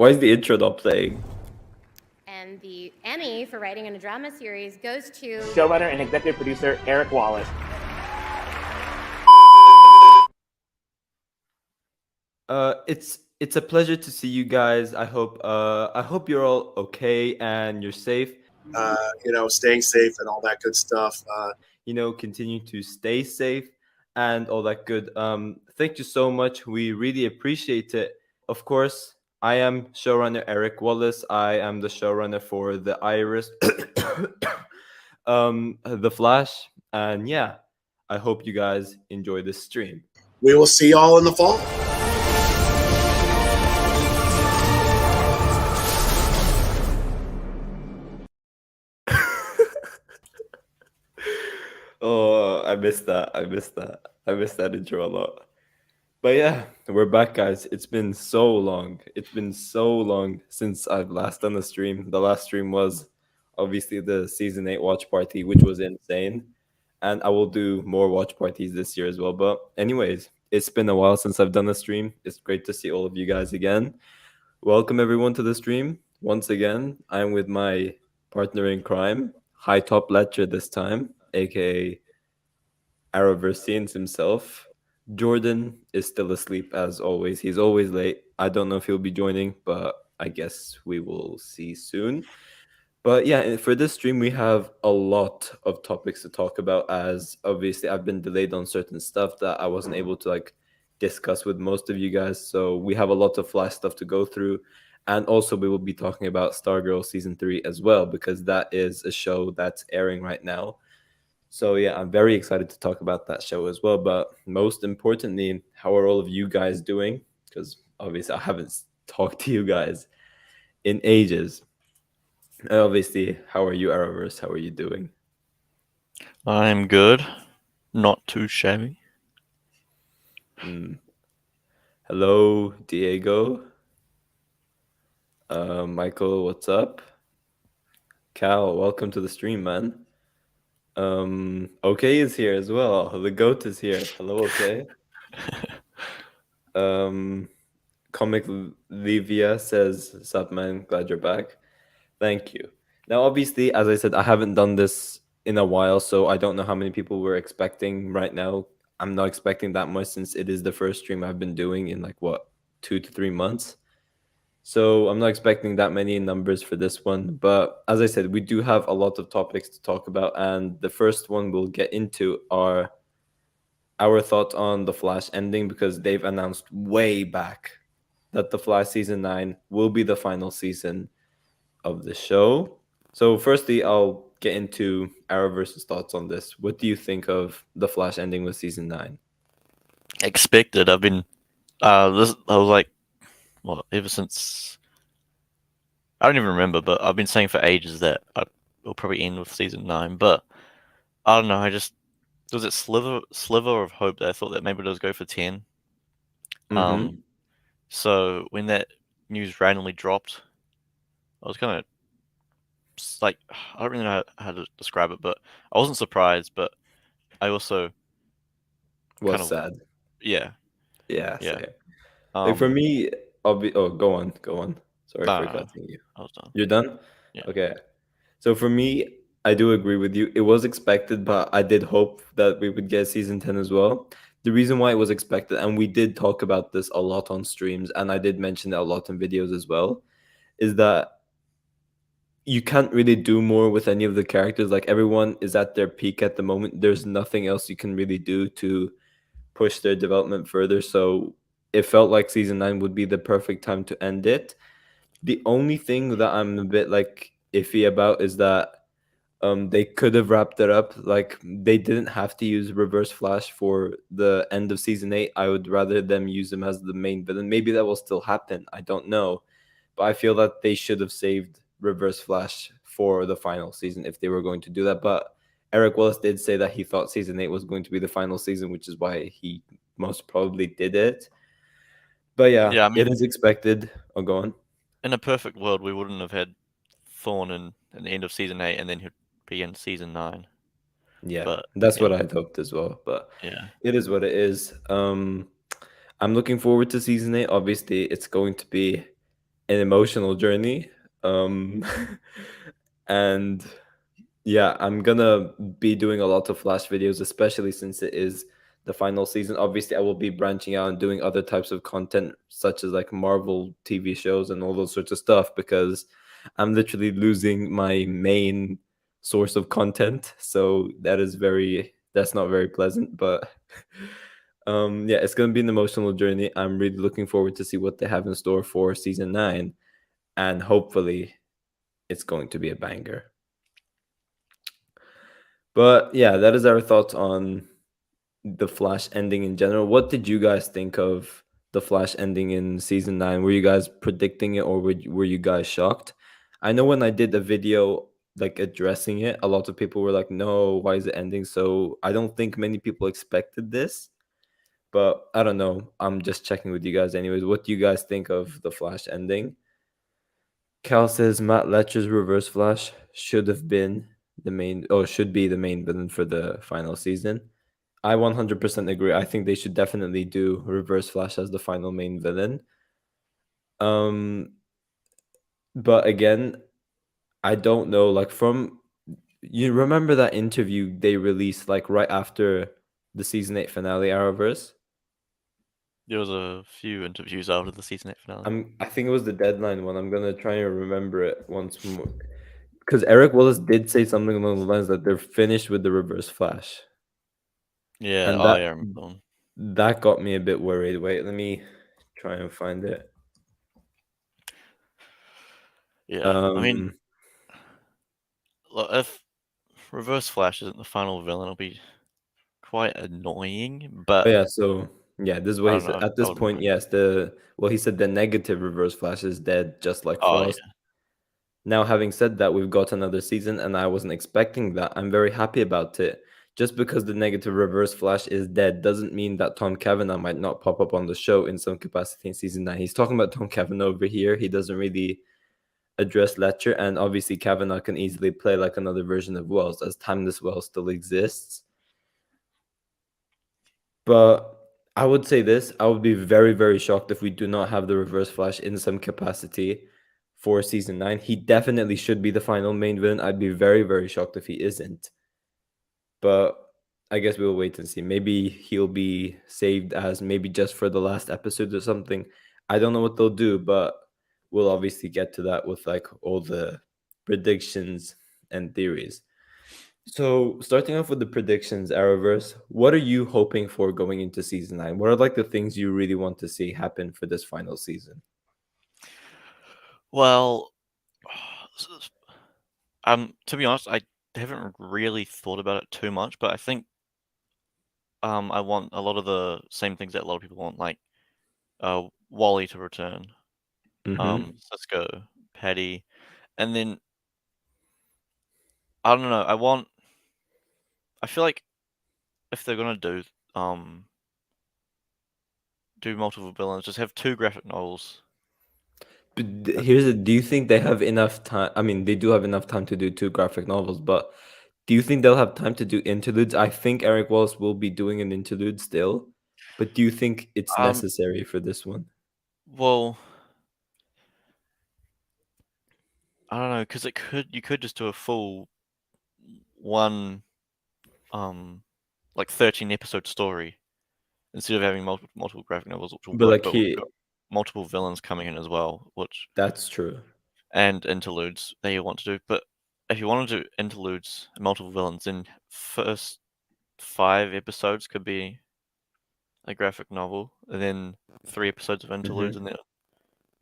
Why is the intro not playing? And the Emmy for writing in a drama series goes to showrunner and executive producer Eric Wallace. It's a pleasure to see you guys. I hope you're all okay and you're safe. Staying safe and all that good stuff. Continue to stay safe and all that good. Thank you so much. We really appreciate it. Of course, I am showrunner Eric Wallace. I am the showrunner for the Iris, the Flash, and yeah, I hope you guys enjoy this stream. We will see y'all in the fall. Oh, I missed that. I missed that intro a lot. But yeah, we're back, guys. It's been so long. It's been so long since I've last done a stream. The last stream was obviously the season 8 watch party, which was insane. And I will do more watch parties this year as well. But anyways, it's been a while since I've done a stream. It's great to see all of you guys again. Welcome everyone to the stream. Once again, I'm with my partner in crime, High Top Ledger this time, aka Arrowverse himself. Jordan is still asleep as always. He's always late. I don't know if he'll be joining, but I guess we will see soon. But yeah, for this stream, we have a lot of topics to talk about, as obviously I've been delayed on certain stuff that I wasn't able to discuss with most of you guys. So we have a lot of Flash stuff to go through. And also we will be talking about Stargirl Season 3 as well, because that is a show that's airing right now. So yeah, I'm very excited to talk about that show as well. But most importantly, how are all of you guys doing? Because obviously I haven't talked to you guys in ages. Obviously, how are you, Arrowverse? How are you doing? I'm good. Not too shabby. Hello, Diego. Michael, what's up? Cal, welcome to the stream, man. Okay is here as well. The goat is here. Hello, okay. Comic Livia says, "Sup, man? Glad you're back." Thank you. Now, obviously, as I said, I haven't done this in a while, so I don't know how many people we're expecting right now. I'm not expecting that much since it is the first stream I've been doing in 2 to 3 months. So I'm not expecting that many numbers for this one. But as I said, we do have a lot of topics to talk about. And the first one we'll get into are our thoughts on The Flash ending, because they've announced way back that The Flash Season 9 will be the final season of the show. So firstly, I'll get into Arrowverse's thoughts on this. What do you think of The Flash ending with Season 9? Expected. I've been I was like, well, ever since, I don't even remember, but I've been saying for ages that it'll probably end with Season 9, but I don't know, was it sliver of hope that I thought that maybe it was go for 10. So when that news randomly dropped, I was kind of I don't really know how to describe it, but I wasn't surprised, but I also was sad. Yeah. For me, go on. Sorry for cutting you. I was done. You're done? Yeah. Okay. So for me, I do agree with you. It was expected, but I did hope that we would get Season 10 as well. The reason why it was expected, and we did talk about this a lot on streams, and I did mention it a lot in videos as well, is that you can't really do more with any of the characters. Everyone is at their peak at the moment. There's nothing else you can really do to push their development further. So it felt like Season 9 would be the perfect time to end it. The only thing that I'm a bit iffy about is that they could have wrapped it up. They didn't have to use Reverse Flash for the end of Season 8. I would rather them use him as the main villain. Maybe that will still happen. I don't know. But I feel that they should have saved Reverse Flash for the final season if they were going to do that. But Eric Wallace did say that he thought Season 8 was going to be the final season, which is why he most probably did it. But yeah, I mean, it is expected. Oh, go on. In a perfect world, we wouldn't have had Thawne in the end of Season 8 and then he'd be in Season 9. Yeah, but that's what I'd hoped as well. But yeah, it is what it is. I'm looking forward to Season 8. Obviously, it's going to be an emotional journey. And yeah, I'm gonna be doing a lot of Flash videos, especially since it is the final season. Obviously, I will be branching out and doing other types of content, such as like Marvel TV shows and all those sorts of stuff, because I'm literally losing my main source of content. So that's not very pleasant, but yeah, it's gonna be an emotional journey. I'm really looking forward to see what they have in store for season 9, and hopefully it's going to be a banger. But yeah, that is our thoughts on the Flash ending in general. What did you guys think of the Flash ending in season 9? Were you guys predicting it, or were you guys shocked? I know when I did a video like addressing it, a lot of people were like, "No, why is it ending?" So I don't think many people expected this, but I don't know. I'm just checking with you guys anyways. What do you guys think of the Flash ending? Cal says Matt Letcher's Reverse Flash should be the main villain for the final season. I 100% agree. I think they should definitely do Reverse Flash as the final main villain. But again, I don't know. Like, from you remember that interview they released like right after the season 8 finale, Arrowverse? There was a few interviews after the season 8 finale. I think it was the deadline one. I'm gonna try and remember it once more. Because Eric Wallace did say something along the lines that they're finished with the Reverse Flash. Yeah, And I remember one. that got me a bit worried. Wait, let me try and find it. Yeah, I mean, look, if Reverse Flash isn't the final villain, it'll be quite annoying. But yeah, so yeah, this is what I he don't said. know. At I this wouldn't point, mind. yes, he said the negative Reverse Flash is dead, just like Oh Frost. yeah. Now, having said that, we've got another season, and I wasn't expecting that. I'm very happy about it. Just because the negative Reverse Flash is dead doesn't mean that Tom Cavanaugh might not pop up on the show in some capacity in season 9. He's talking about Tom Cavanaugh over here. He doesn't really address Letcher, and obviously Cavanaugh can easily play like another version of Wells, as Timeless Wells still exists. But I would say this: I would be very, very shocked if we do not have the Reverse Flash in some capacity for season 9. He definitely should be the final main villain. I'd be very, very shocked if he isn't. But I guess we'll wait and see. Maybe he'll be saved as maybe just for the last episode or something. I don't know what they'll do, but we'll obviously get to that with like all the predictions and theories. So, starting off with the predictions, Arrowverse, what are you hoping for going into season 9? What are like the things you really want to see happen for this final season? Well, to be honest, I haven't really thought about it too much, but I think I want a lot of the same things that a lot of people want, like Wally to return, Mm-hmm. Cisco, Patty, and then I don't know. I feel like if they're gonna do multiple villains, just have 2 graphic novels. But Uh, do you think they have enough time? I mean, they do have enough time to do 2 graphic novels, but do you think they'll have time to do interludes? I think Eric Wallace will be doing an interlude still, but do you think it's Um, necessary for this one? well, I don't know, because you could just do a full one, like 13 episode story instead of having multiple graphic novels, which will But work. like But we've got multiple villains coming in as well, that's true. and interludes that you want to do. But if you want to do interludes and multiple villains, then first 5 episodes could be a graphic novel, and then 3 episodes of interludes, Mm-hmm. and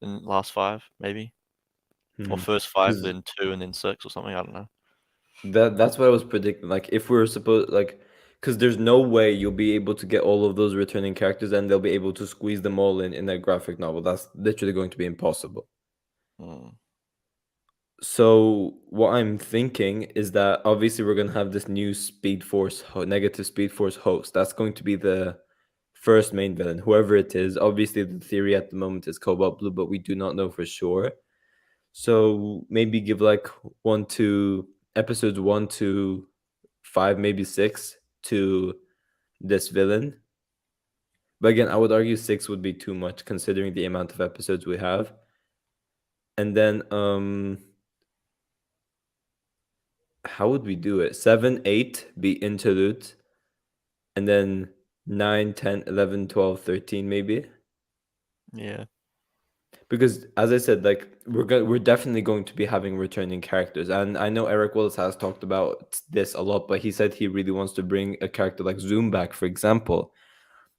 then last 5 maybe, or Mm-hmm. first 5, then 2, and then 6 or something. I don't know. That's what I was predicting. Like, if we're supposed like, because there's no way you'll be able to get all of those returning characters and they'll be able to squeeze them all in a graphic novel. That's literally going to be impossible. Mm. So what I'm thinking is that obviously we're gonna have this new negative Speed Force host. That's going to be the first main villain, whoever it is. Obviously, the theory at the moment is Cobalt Blue, but we do not know for sure. So maybe give like episodes 1 to 5, maybe 6 to this villain. But again, I would argue 6 would be too much considering the amount of episodes we have. and then how would we do it? 7, 8 be interlude, and then 9, 10, 11, 12, 13 maybe. Yeah. Because as I said, like we're definitely going to be having returning characters, and I know Eric Wallace has talked about this a lot, but he said he really wants to bring a character like Zoom back, for example.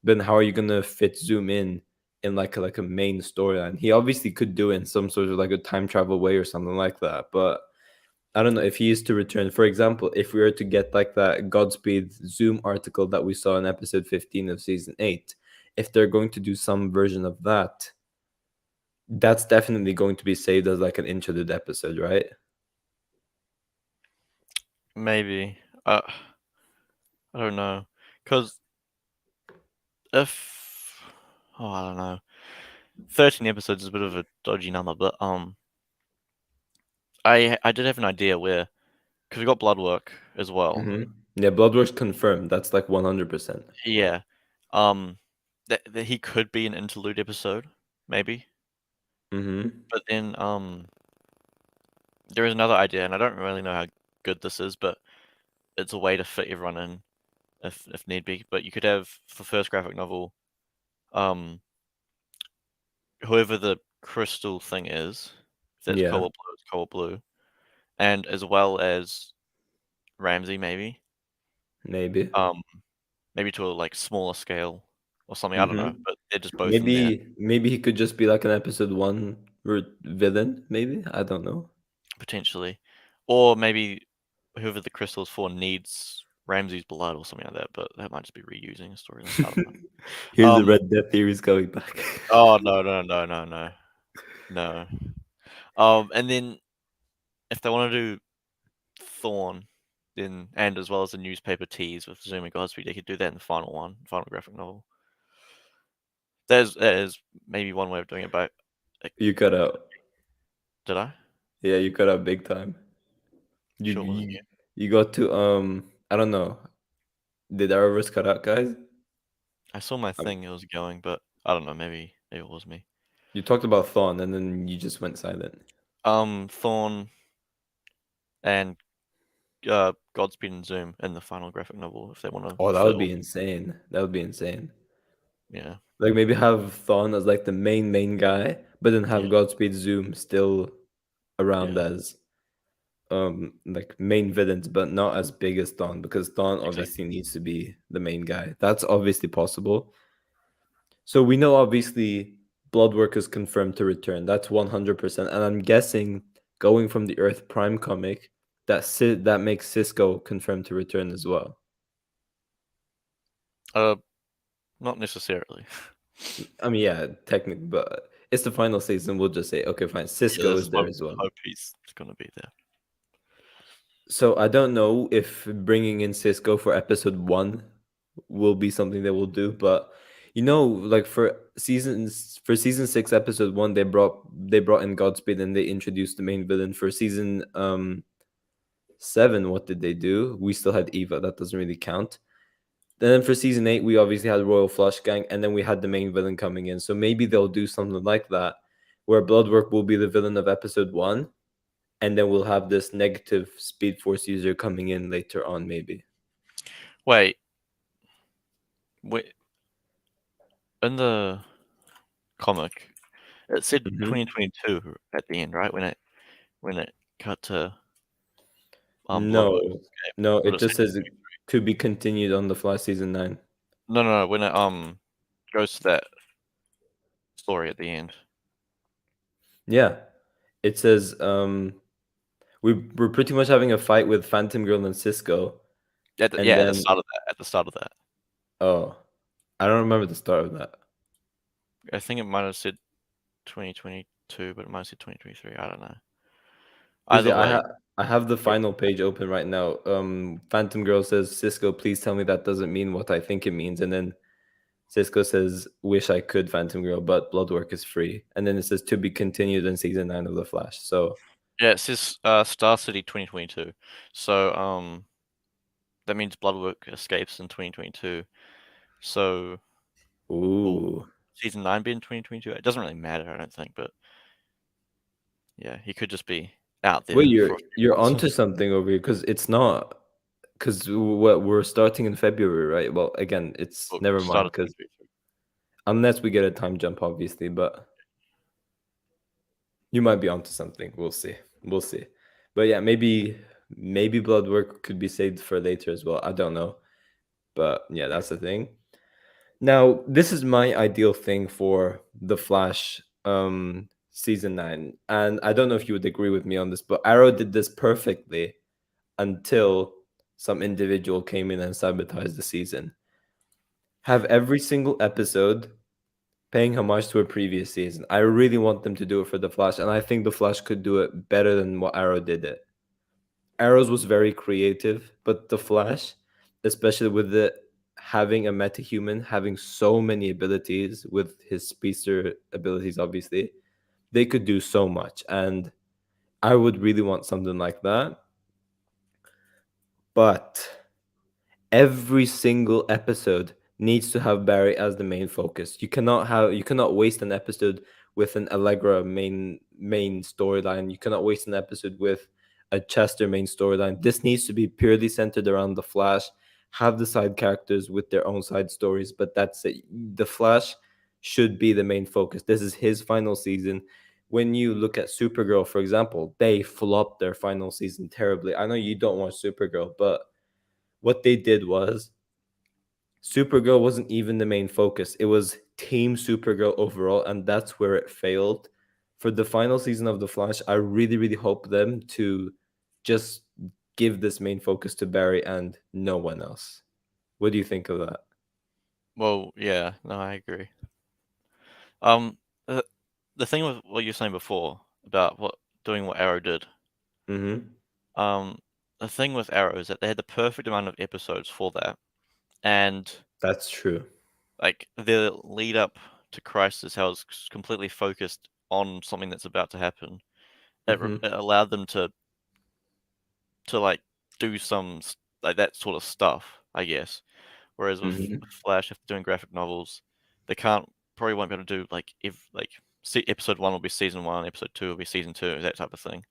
Then how are you gonna fit Zoom in like a main storyline? He obviously could do it in some sort of like a time travel way or something like that, but I don't know if he is to return. For example, if we were to get like that Godspeed Zoom article that we saw in episode 15 of season 8, if they're going to do some version of that, that's definitely going to be saved as like an interlude episode, right? Maybe. I don't know, because if I don't know, 13 episodes is a bit of a dodgy number, but I did have an idea where, because we got blood work as well. Yeah, Bloodworks confirmed. That's like 100%. Yeah. That he could be an interlude episode, maybe. But then there is another idea, and I don't really know how good this is, but it's a way to fit everyone in if need be. But you could have for first graphic novel, whoever the crystal thing is, if that's Yeah, cobalt blue, it's cobalt blue, and as well as Ramsey, maybe, maybe. maybe to a like smaller scale or something. I don't know, but they're just both in there Maybe he could just be like an episode 1 villain, maybe. I don't know. potentially, or maybe whoever the crystal is for needs Ramsey's blood or something like that. But that might just be reusing a storyline. I don't know. Here's the Red Death theories coming back. Oh no. And then if they want to do Thawne, then and as well as the newspaper tease with Zoom and Godspeed, they could do that in the final one, final graphic novel. That is maybe one way of doing it, but You cut out. did I? Yeah, you cut out big time. You Sure was you, again. you got to I don't know. Did Arrowverse cut out, guys? I saw my thing; it was going, but I don't know. Maybe it was me. You talked about Thawne and then you just went silent. Thawne and Godspeed and Zoom in the final graphic novel if they want to. Oh, that would be insane. That would be insane. Yeah. Like maybe have Thawne as like the main guy, but then have Yeah. Godspeed Zoom still around Yeah. as like main villains, but not as big as Thawne, because Thawne Exactly. obviously needs to be the main guy. That's obviously possible. So we know obviously Bloodwork is confirmed to return. That's 100%. And I'm guessing going from the Earth Prime comic, that makes Cisco confirmed to return as well. Not necessarily. I mean, yeah, technically, but it's the final season. We'll just say, okay, fine. Cisco is there as well. Hope he's gonna be there. So I don't know if bringing in Cisco for episode 1 will be something they will do, but like for season 6 episode 1, they brought in Godspeed and they introduced the main villain. For season 7, what did they do? We still had Eva. That doesn't really count. Then for season 8, we obviously had Royal Flush Gang, and then we had the main villain coming in. So maybe they'll do something like that, where Bloodwork will be the villain of episode 1, and then we'll have this negative Speed Force user coming in later on, maybe. Wait. In the comic, it said 2022 at the end, right? When it cut to Bloodwork. No, But it just says to be continued on the Flash season 9. No. When it goes to that story at the end. Yeah, it says we're pretty much having a fight with Phantom Girl and Cisco. At the start of that. At the start of that. Oh, I don't remember the start of that. I think it might have said 2022, but it might have said 2023. I don't know. Either way, I have the final page open right now. Phantom Girl says, "Cisco, please tell me that doesn't mean what I think it means." And then Cisco says, "Wish I could, Phantom Girl, but Bloodwork is free." And then it says to be continued in season 9 of The Flash. So yeah, it says Star City 2022. So that means Bloodwork escapes in 2022. So ooh. season 9 be in 2022? It doesn't really matter, I don't think, but Yeah, he could just be out there. Wait, for a few you're months. onto something over here because it's not because we're starting in February, right? Well, again, it's Well, never start mind of because 2023. unless we get a time jump, obviously, but you might be onto something. We'll see. We'll see. But yeah, maybe blood work could be saved for later as well. I don't know. But yeah, that's the thing. Now, this is my ideal thing for The Flash season 9. And I don't know if you would agree with me on this, but Arrow did this perfectly until some individual came in and sabotaged the season. Have every single episode paying homage to a previous season. I really want them to do it for The Flash, and I think The Flash could do it better than what Arrow did it. Arrows was very creative, but The Flash, especially with the having a metahuman, having so many abilities with his speedster abilities, obviously, they could do so much. And I would really want something like that. But every single episode needs to have Barry as the main focus. You cannot waste an episode with an Allegra main storyline. You cannot waste an episode with a Chester main storyline. This needs to be purely centered around the Flash. Have the side characters with their own side stories, but that's it. The Flash should be the main focus. This is his final season. When you look at Supergirl, for example, they flopped their final season terribly. I know you don't watch Supergirl, but what they did was Supergirl wasn't even the main focus. It was Team Supergirl overall, and that's where it failed. For the final season of The Flash, I really, really hope them to just give this main focus to Barry and no one else. What do you think of that? Well, yeah, no, I agree. Um, the thing with what you were saying before about doing what Arrow did. Mm-hmm. The thing with Arrow is that they had the perfect amount of episodes for that, and That's true. like the lead up to Crisis, how it's completely focused on something that's about to happen. Mm-hmm. It allowed them to like do like that sort of stuff, I guess. Whereas Mm-hmm. with Flash, if they're doing graphic novels, they probably won't be able to do like if like episode 1 will be season 1, episode 2 will be season 2, that type of thing.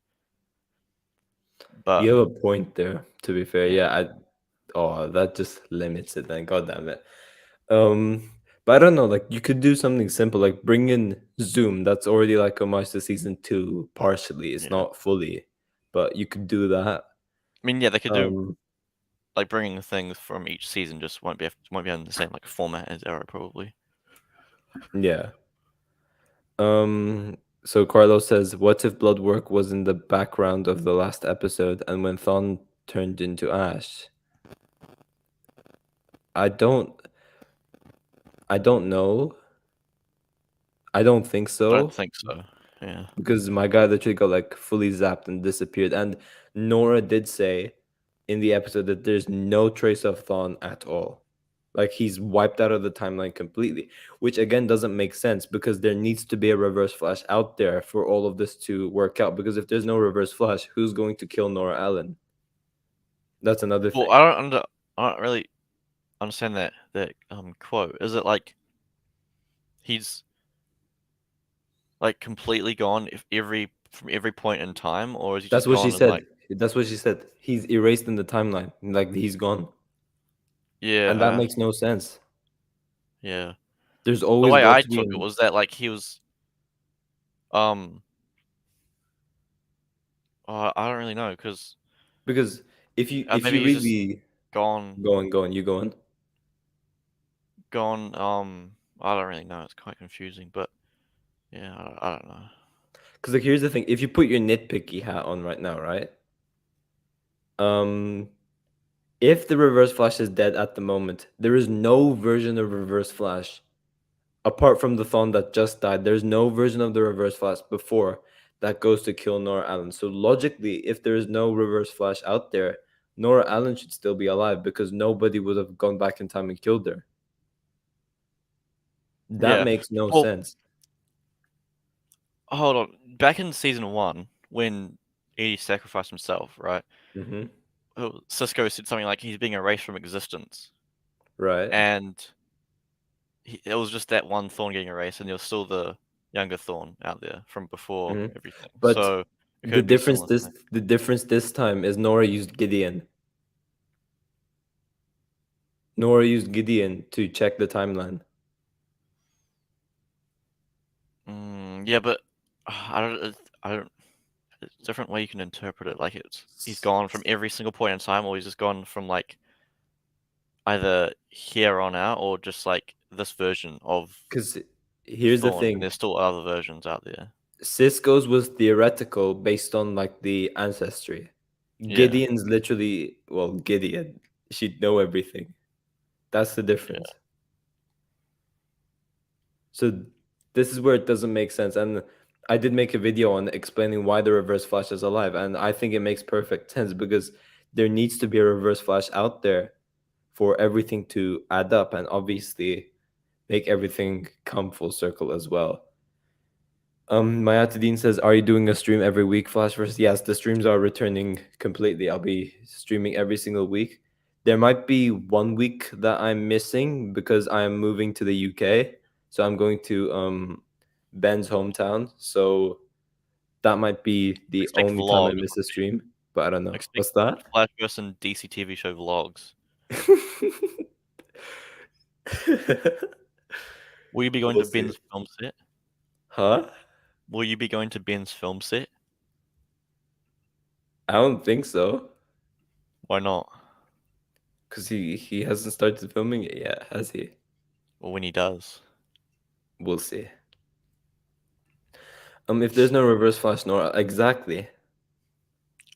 But You have a point there, to be fair. yeah, Yeah, that just limits it then. God damn it. But I don't know, like you could do something simple, like bring in Zoom. That's already like homage to season 2, partially. It's yeah. not fully, but you could do that. I mean, yeah, they could do Um, like bringing things from each season. Just won't be in the same like format as Arrow probably. yeah. So Carlos says, what if blood work was in the background of the last episode and when Thawne turned into Ash? I don't know. I don't think I don't so. think so. Yeah. Because my guy literally got like fully zapped and disappeared. And Nora did say in the episode that there's no trace of Thawne at all. Like he's wiped out of the timeline completely, which again doesn't make sense because there needs to be a reverse flash out there for all of this to work out. Because if there's no reverse flash, who's going to kill Nora Allen? That's another Well, thing. I don't really understand that quote. Is it like he's like completely gone from every point in time, or is he That's just what she gone and like said. That's what she said. He's erased in the timeline. Like he's gone. And that yeah, makes no sense. yeah. There's The always way got I to be took it was that like he was um I don't really know because because if maybe you he's just really gone you go on. gone I don't really know. It's quite confusing, but yeah, I don't know. Because like here's the thing: if you put your nitpicky hat on right now, right? Um, if the Reverse Flash is dead at the moment, there is no version of Reverse Flash apart from the Thawne that just died. There's no version of the Reverse Flash before that goes to kill Nora Allen. So logically, if there is no Reverse Flash out there, Nora Allen should still be alive because nobody would have gone back in time and killed her. That Yeah. makes no Well, sense. hold on. Back in season 1, when Edie sacrificed himself, right? Mm-hmm. Cisco said something like he's being erased from existence, Right. and it was just that one Thorn getting erased, and there was still the younger Thawne out there from before Mhm. everything. But So it the could be a difference similar this thing. the difference this time is Nora used Gideon. Nora used Gideon to check the timeline. Yeah, but I don't. It's a different way you can interpret it. Like he's gone from every single point in time, or he's just gone from like either here on out, or just like this version of Because here's the Thawne. And thing. there's still other versions out there. Cisco's was theoretical based on like the ancestry. Yeah, Gideon's literally, well, Gideon. She'd know everything. That's the difference. So this is where it doesn't make sense. And I did make a video on explaining why the Reverse Flash is alive, and I think it makes perfect sense because there needs to be a Reverse Flash out there for everything to add up and obviously make everything come full circle as well. Mayatadine says, "Are you doing a stream every week, Flashverse?" Yes, the streams are returning completely. I'll be streaming every single week. There might be 1 week that I'm missing because I'm moving to the UK, so I'm going to Ben's hometown. So that might be the expect only time I vlogs. miss a stream. But I don't know. Expect What's that? Flashverse and DCTV show vlogs. Will you be going We'll to see. Ben's film set? Huh? Will you be going to Ben's film set? I don't think so. Why not? Because he hasn't started filming it yet, has he? Well, when he does. We'll see. If there's no Reverse Flash, Nora, exactly.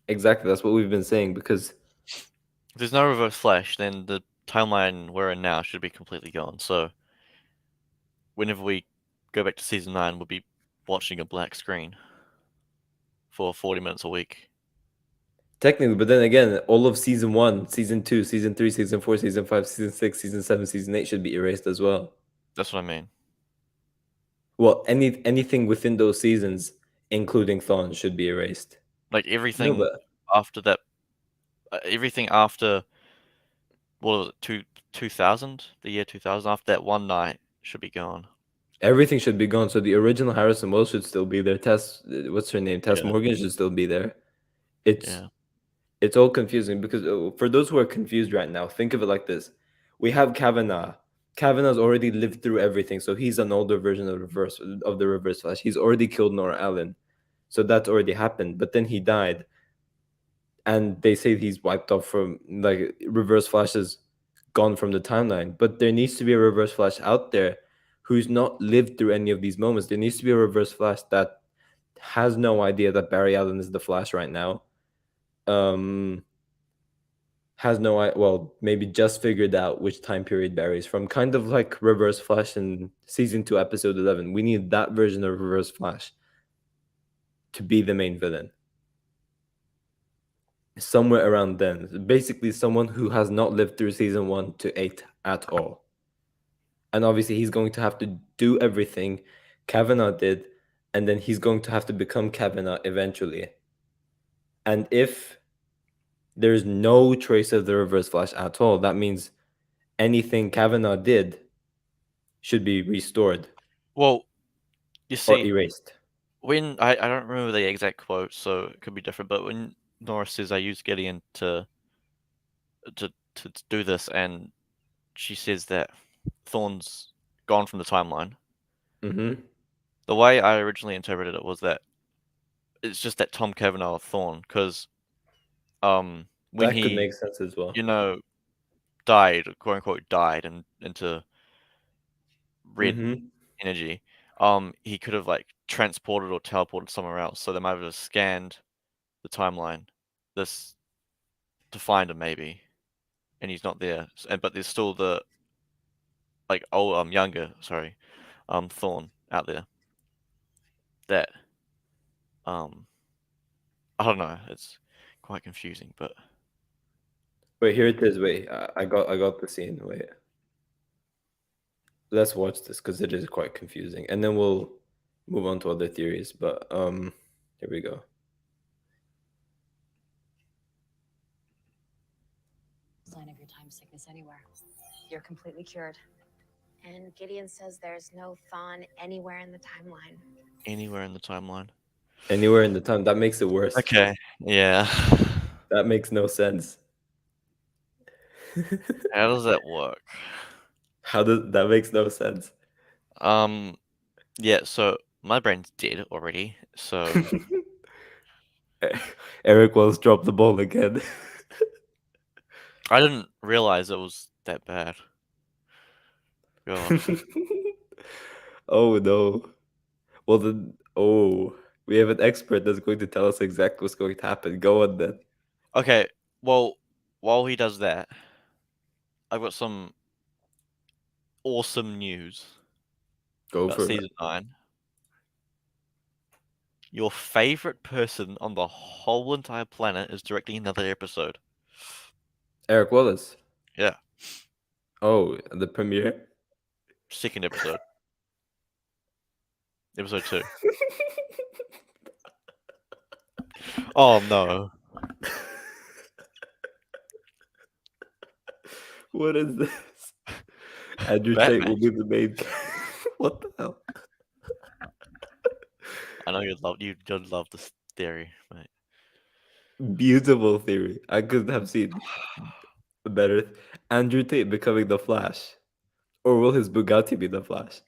That's what we've been saying because If there's no Reverse Flash, then the timeline we're in now should be completely gone. So whenever we go back to season 9, we'll be watching a black screen for 40 minutes a week. technically, but then again, all of season 1, season 2, season 3, season 4, season 5, season 6, season 7, season 8 should be erased as well. That's what I mean. Well, anything within those seasons, including Thawne, should be erased. Like No, everything but after that, everything after what was it, 2000, the year 2000, after that one night should be gone. everything should be gone. So the original Harrison Wells should still be there. Tess, what's her name? Tess Yeah. Morgan should still be there. It's Yeah. it's all confusing because for those who are confused right now, think of it like this: we have Kavanaugh. Kavanaugh's already lived through everything, so he's an older version of the Reverse Flash. He's already killed Nora Allen, so that's already happened. But then he died, and they say he's wiped off from like Reverse Flash is gone from the timeline. But there needs to be a Reverse Flash out there who's not lived through any of these moments. There needs to be a Reverse Flash that has no idea that Barry Allen is the Flash right now. Has no well, maybe just figured out which time period Barry's from, kind of like Reverse Flash in season 2 episode 11. We need that version of Reverse Flash to be the main villain somewhere around then, basically someone who has not lived through season 1 to 8 at all. And obviously he's going to have to do everything Kavanaugh did, and then he's going to have to become Kavanaugh eventually. And if there's no trace of the Reverse Flash at all, that means anything Kavanaugh did should be restored Well, you or see, erased. when I don't remember the exact quote, so it could be different, but when Nora says I used Gideon to do this, and she says that Thorne's gone from the timeline. Mm-hmm. The way I originally interpreted it was that it's just that Tom Cavanaugh Thorne, because when That could he, make sense as well. you know, died, quote unquote, died and into red Mm-hmm. energy, he could have like transported or teleported somewhere else. So they might have scanned the timeline, this to find him maybe, and he's not there. But there's still the like younger, sorry, Thorne out there. That I don't know. It's quite confusing, but Wait, here it is. Wait, I got the scene. Wait, let's watch this because it is quite confusing, and then we'll move on to other theories. But here we go. Sign of your time sickness anywhere. You're completely cured. And Gideon says there's no thawne anywhere in the timeline. Anywhere in the timeline. Anywhere in the time. That makes it worse. Okay. Yeah. That makes no sense. How does that work? How does that makes no sense? Yeah. So my brain's dead already. So Eric Wells dropped the ball again. I didn't realize it was that bad. Gosh. Oh no. Well then, we have an expert that's going to tell us exactly what's going to happen. Go on then. Okay. Well, while he does that, I've got some awesome news Go about for it. season 9. Your favorite person on the whole entire planet is directing another episode. Eric Wallace. Yeah. Oh, the premiere? Second episode. Episode 2. Oh no. What is this? Andrew Tate will be the main. What the hell? I know you'd love this theory, mate. Beautiful theory. I couldn't have seen a better. Andrew Tate becoming the Flash, or will his Bugatti be the Flash?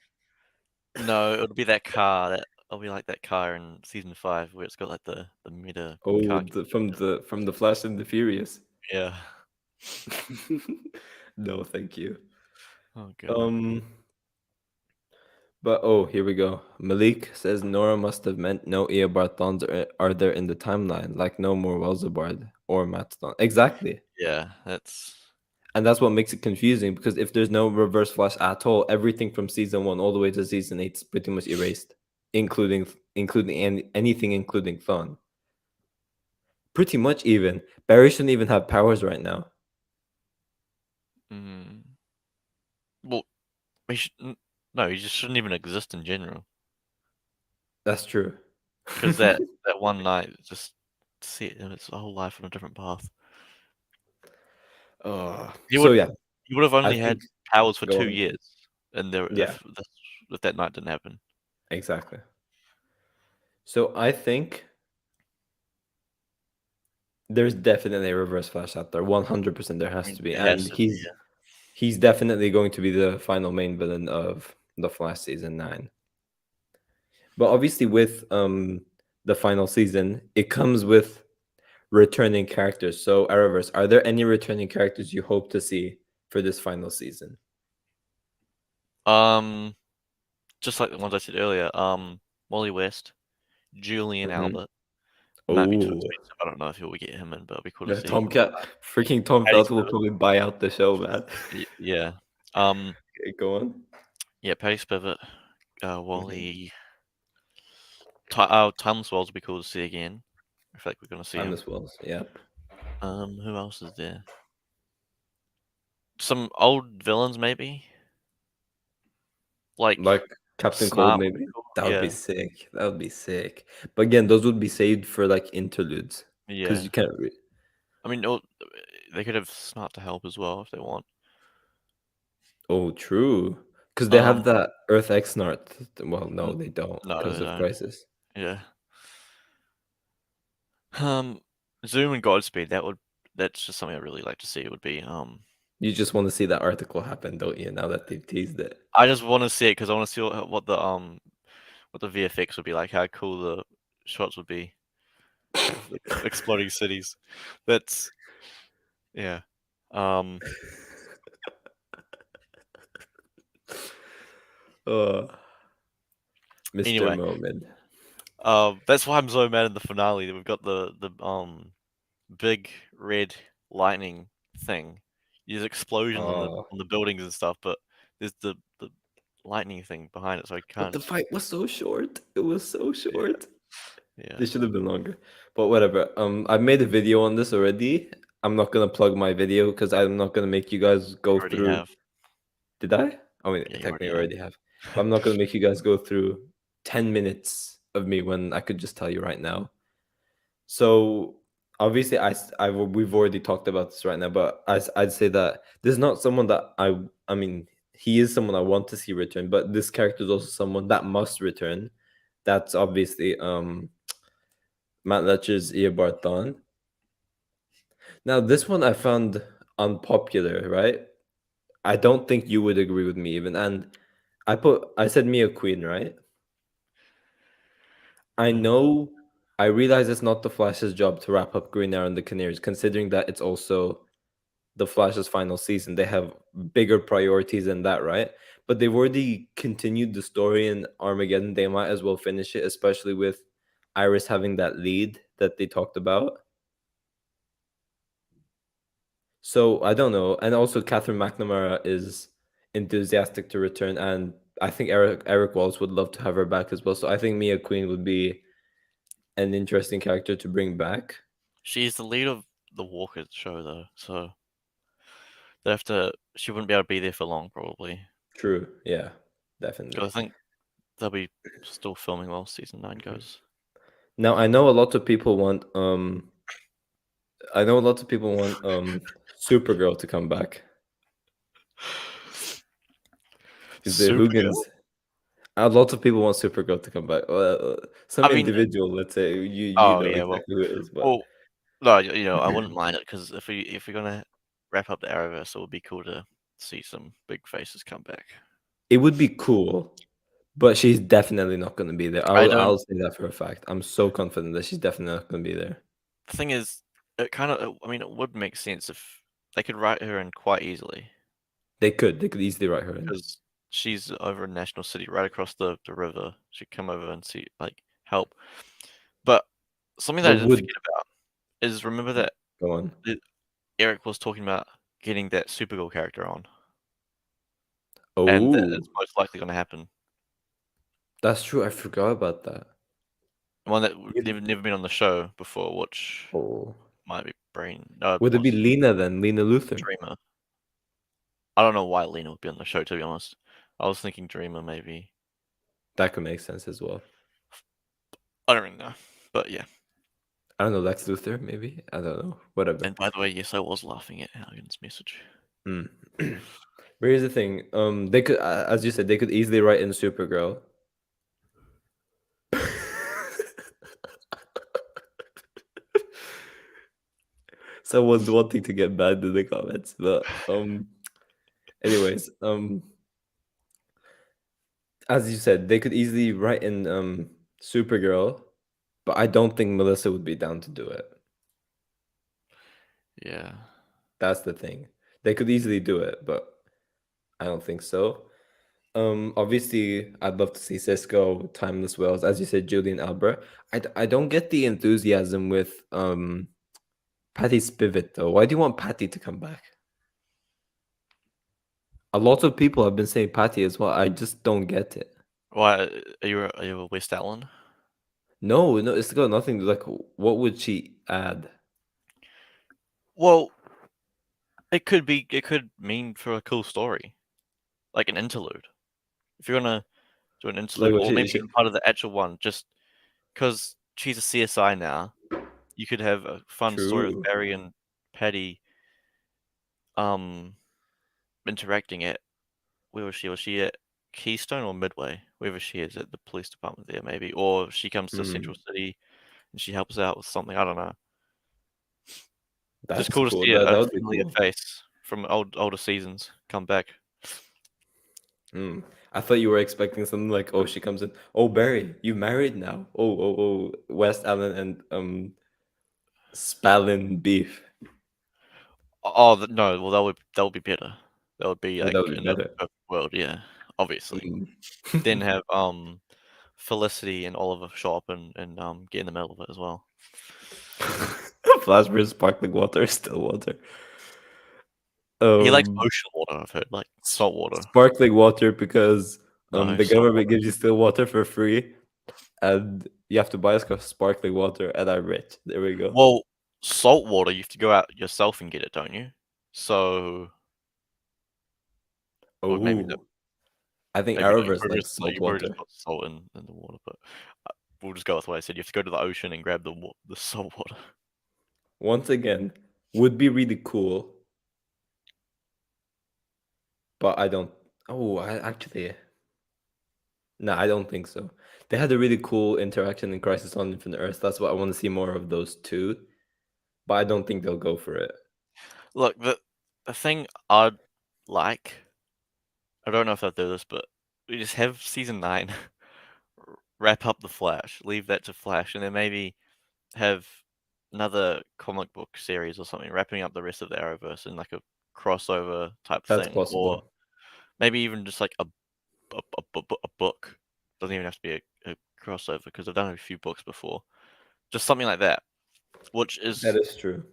No, it'll be that car. It'll be like that car in season 5 where it's got like the meta Oh, car. from the Flash and the Furious. Yeah. No, thank you. Oh god. But here we go. Malik says Nora must have meant no Eobard Thawnes are there in the timeline, like no more Welzabard or Matt Thawne. Exactly. Yeah, that's And that's what makes it confusing, because if there's no Reverse Flash at all, everything from season 1 all the way to season 8 is pretty much erased, including anything including Thawne. Pretty much. Even Barry shouldn't even have powers right now. well, he just shouldn't even exist in general. That's true. Because that one night just set its whole life on a different path. He would have only had powers for 2 years, and if that night didn't happen. Exactly. So I think there's definitely a Reverse Flash out there. 100% there has to be, and he's definitely going to be the final main villain of the Flash season 9. But obviously, with the final season, it comes with returning characters. So Arrowverse, are there any returning characters you hope to see for this final season? Just like the ones I said earlier, Wally West, Julian Albert. Oh, I don't know if he'll get him in, but it'll be cool to see. Tom Felton will probably buy out the show, man. Yeah. Okay, go on. Yeah, Patty Spivot, Wally. Timeless Wells will be cool to see again. I feel like we're gonna see Timeless Wells, yeah. Who else is there? Some old villains, maybe. Like Captain Smart Cold, maybe. That would be sick. That would be sick. But again, those would be saved for like interludes. Yeah. Because you can't. I mean, they could have Smart to help as well if they want. Oh, true. Because they have that Earth X Snart. Well, no, they don't. No, because of Crisis. Yeah. Zoom and Godspeed. That's just something I really like to see. It would be You just want to see that article happen, don't you? Now that they've teased it. I just want to see it because I want to see what the VFX would be like. How cool the shots would be. Exploding cities. That's yeah. Mr. Anyway, Moment. That's why I'm so mad in the finale that we've got the big red lightning thing. There's explosions on the buildings and stuff, but there's the lightning thing behind it, so I can't. But the fight was so short. It was so short. Yeah. This should have been longer. But whatever. I've made a video on this already. I'm not gonna plug my video because I'm not gonna make you guys go through. Have. Did I? I mean, technically I already have. But I'm not gonna make you guys go through 10 minutes of me when I could just tell you right now. So obviously, we've already talked about this right now, but I'd say that there's not someone that I mean, he is someone I want to see return, but this character is also someone that must return. That's obviously Matt Letcher's Eobard Thawne. Now, this one I found unpopular, right? I don't think you would agree with me even. And I said Mia Queen, right? I know I realize it's not the Flash's job to wrap up Green Arrow and the Canaries, considering that it's also the Flash's final season. They have bigger priorities than that, right? But they've already continued the story in Armageddon. They might as well finish it, especially with Iris having that lead that they talked about. So I don't know. And also Catherine McNamara is enthusiastic to return, and I think Eric Wallace would love to have her back as well. So I think Mia Queen would be an interesting character to bring back. She's the lead of the Walker show, though, so they have to. She wouldn't be able to be there for long, probably. True. Yeah, 'Cause definitely. I think they'll be still filming while season 9 goes. Now I know a lot of people want Supergirl to come back. Is the Supergirl? Hoogens? A lot of people want Supergirl to come back. Some I mean, individual, let's say you oh know yeah, exactly who it is, but well, no, I wouldn't mind it because if we're gonna wrap up the Arrowverse, it would be cool to see some big faces come back. it would be cool. But she's definitely not going to be there. I'll say that for a fact. I'm so confident that she's definitely not going to be there. The thing is, it kind of. I mean, it would make sense if they could write her in quite easily They could easily write her in. because she's over in National City, right across the river. She'd come over and see, help. But something that I But didn't forget about is remember that go on. Eric was talking about getting that Supergirl character on, and that Oh, is most likely going to happen. that's true. I forgot about that. One that You- never been on the show before, which Oh, might be Brain. would it be what's Lena then? Lena Luthor. Dreamer? I don't know why Lena would be on the show, to be honest. I was thinking Dreamer, maybe. That could make sense as well. I don't really know, but yeah. I don't know, Lex Luthor, maybe. I don't know. Whatever. And by the way, yes, I was laughing at Halligan's message. Mm. But here's the thing. They could, as you said, they could easily write in Supergirl. Someone's wanting to get banned in the comments, but anyways, as you said, they could easily write in Supergirl, but I don't think Melissa would be down to do it. Yeah. That's the thing. They could easily do it, but I don't think so. Obviously, I'd love to see Cisco, Timeless Wells, as you said, Julian Albert. I don't get the enthusiasm with Patty Spivot though. Why do you want Patty to come back? A lot of people have been saying Patty as well. I just don't get it. Why are you a West Allen? No, it's got nothing to like. What would she add? Well, it could mean for a cool story, like an interlude. If you're gonna do an interlude, what or she- maybe she- even part of the actual one, just because she's a CSI now, you could have a fun story True. with Barry and Patty, interacting at where was she? Was she at Keystone or Midway? Wherever she is at the police department there, maybe, or she comes to Central City and she helps out with something. I don't know. That's Just cool to see That a would be familiar cool. face from older seasons come back. I thought you were expecting something like, oh, she comes in. Oh, Barry, you married now. Oh, West Allen and Spallin beef. Oh no, well that would be better. That would be Well, like that would be another better. perfect world, yeah. Obviously. Then have Felicity and Oliver show up and get in the middle of it as well. Flashburn sparkling water, still water. He likes ocean water, I've heard, like salt water. Sparkling water because No, the salt government water. gives you still water for free, and you have to buy us sparkling water, and I'm rich. There we go. Well, salt water you have to go out yourself and get it, don't you? So or maybe Oh, I think maybe not. Arrowverse likes salt You probably water. just put salt in the water, but we'll just go with what I said. You have to go to the ocean and grab the salt water. Once again, would be really cool, but I don't Oh, I actually. No, I don't think so. They had a really cool interaction in Crisis on Infinite Earth. That's what I want to see more of those two. But I don't think they'll go for it. Look, the thing I'd like, I don't know if they'll do this, but we just have season 9 wrap up the Flash, leave that to Flash, and then maybe have another comic book series or something wrapping up the rest of the Arrowverse in like a crossover type That's thing, or possible. maybe even just like a book. Doesn't even have to be a crossover because I've done a few books before. Just something like that, which That is, is true.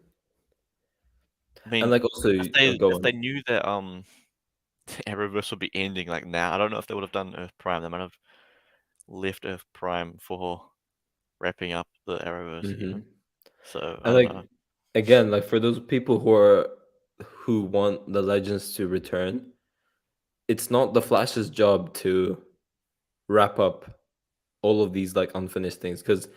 I And mean, like also, go if they on. knew that Arrowverse would be ending like now, I don't know if they would have done Earth Prime. They might have left Earth Prime for wrapping up the Arrowverse even. So I And don't like know. again, like for those people who want the legends to return, it's not the Flash's job to wrap up all of these like unfinished things. Because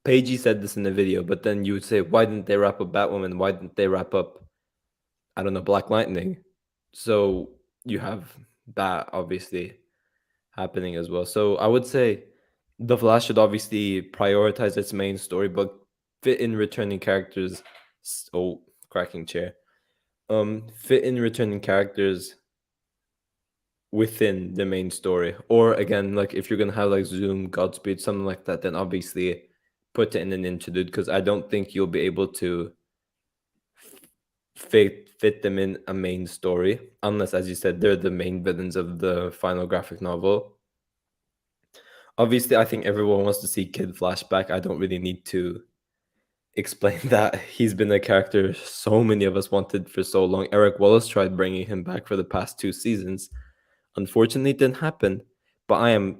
Pagey said this in the video, but then you would say, why didn't they wrap up Batwoman? Why didn't they wrap up, I don't know, Black Lightning? So you have that obviously happening as well. So I would say the Flash should obviously prioritize its main story, but fit in returning characters. Oh, cracking chair. Fit in returning characters within the main story. Or again, like if you're gonna have like Zoom, Godspeed, something like that, then obviously put it in an interlude because I don't think you'll be able to fit them in a main story unless, as you said, they're the main villains of the final graphic novel. Obviously, I think everyone wants to see Kid Flashback. I don't really need to explain that. He's been a character so many of us wanted for so long. Eric Wallace tried bringing him back for the past 2 seasons. Unfortunately, it didn't happen, but I am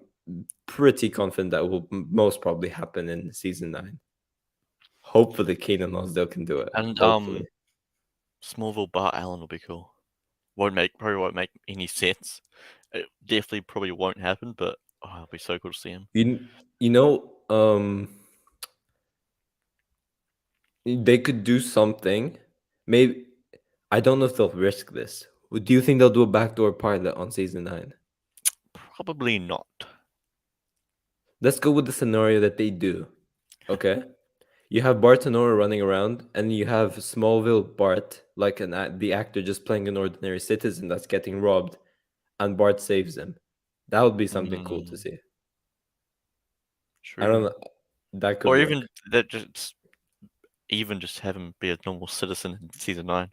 pretty confident that will most probably happen in season 9. Hopefully, Kanan Lonsdale can do it. And Hopefully. Smallville Bart Allen would be cool. Probably won't make any sense. It definitely probably won't happen, but oh, it'll be so cool to see him. You know, they could do something. Maybe I don't know if they'll risk this. Do you think they'll do a backdoor pilot on season 9? Probably not. Let's go with the scenario that they do. Okay. You have Bart and Nora running around, and you have Smallville Bart, like the actor just playing an ordinary citizen that's getting robbed, and Bart saves him. That would be something cool to see. I don't True. know. That could Or work. even just have him be a normal citizen in season 9.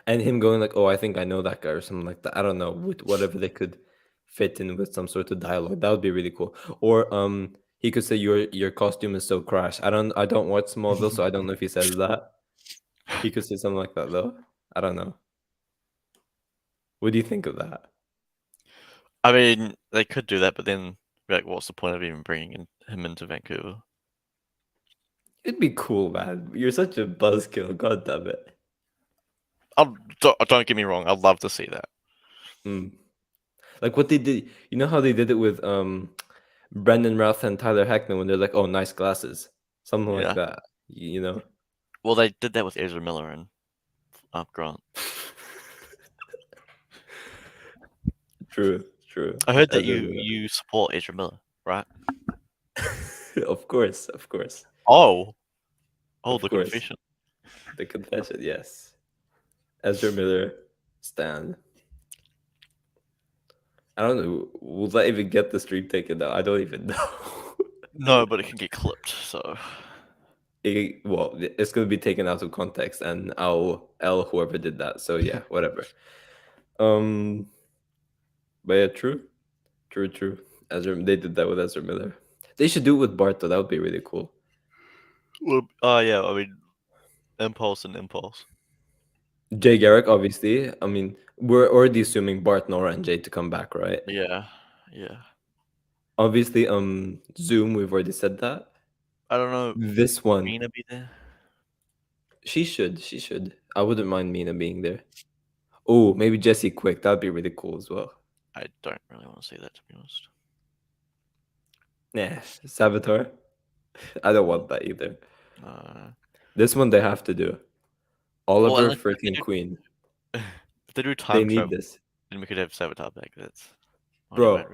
And him going like, "Oh, I think I know that guy," or something like that. I don't know, with whatever they could fit in with some sort of dialogue. That would be really cool. Or he could say your costume is so crash. I don't watch Smallville, so I don't know if he says that. He could say something like that though. I don't know. What do you think of that? I mean, they could do that, but then be like, what's the point of even bringing him into Vancouver? It'd be cool, man. You're such a buzzkill. God damn it. Don't get me wrong. I'd love to see that. Mm. Like what they did. You know how they did it with Brendan Routh and Tyler Hackman when they're like, "Oh, nice glasses," something like Yeah. that. You know. Well, they did that with Ezra Miller and Grant. True. True. I heard that Ezra Miller. you support Ezra Miller, right? Of course. Of course. Oh, Of the course. confession. The confession. Yes. Ezra Miller. Stan. I don't know. Will that even get the stream taken down? I don't even know. No, but it can get clipped. So Well, it's going to be taken out of context, and I'll L whoever did that. So yeah, whatever. But yeah, true. They did that with Ezra Miller. They should do it with Bart though. That would be really cool. well, yeah. I mean, impulse and impulse. Jay Garrick, obviously. I mean, we're already assuming Bart, Nora, and Jay to come back, right? Yeah. Obviously, Zoom. We've already said that. I don't know. This one, Mina be there? she should. I wouldn't mind Mina being there. Oh, maybe Jesse Quick. That'd be really cool as well. I don't really want to see that, to be honest. Yeah, Savitar. I don't want that either. Uh, This one they have to do. Oliver unless they freaking do- Queen. if they do They time need travel, this. then we could have Saboteur back. That's Bro,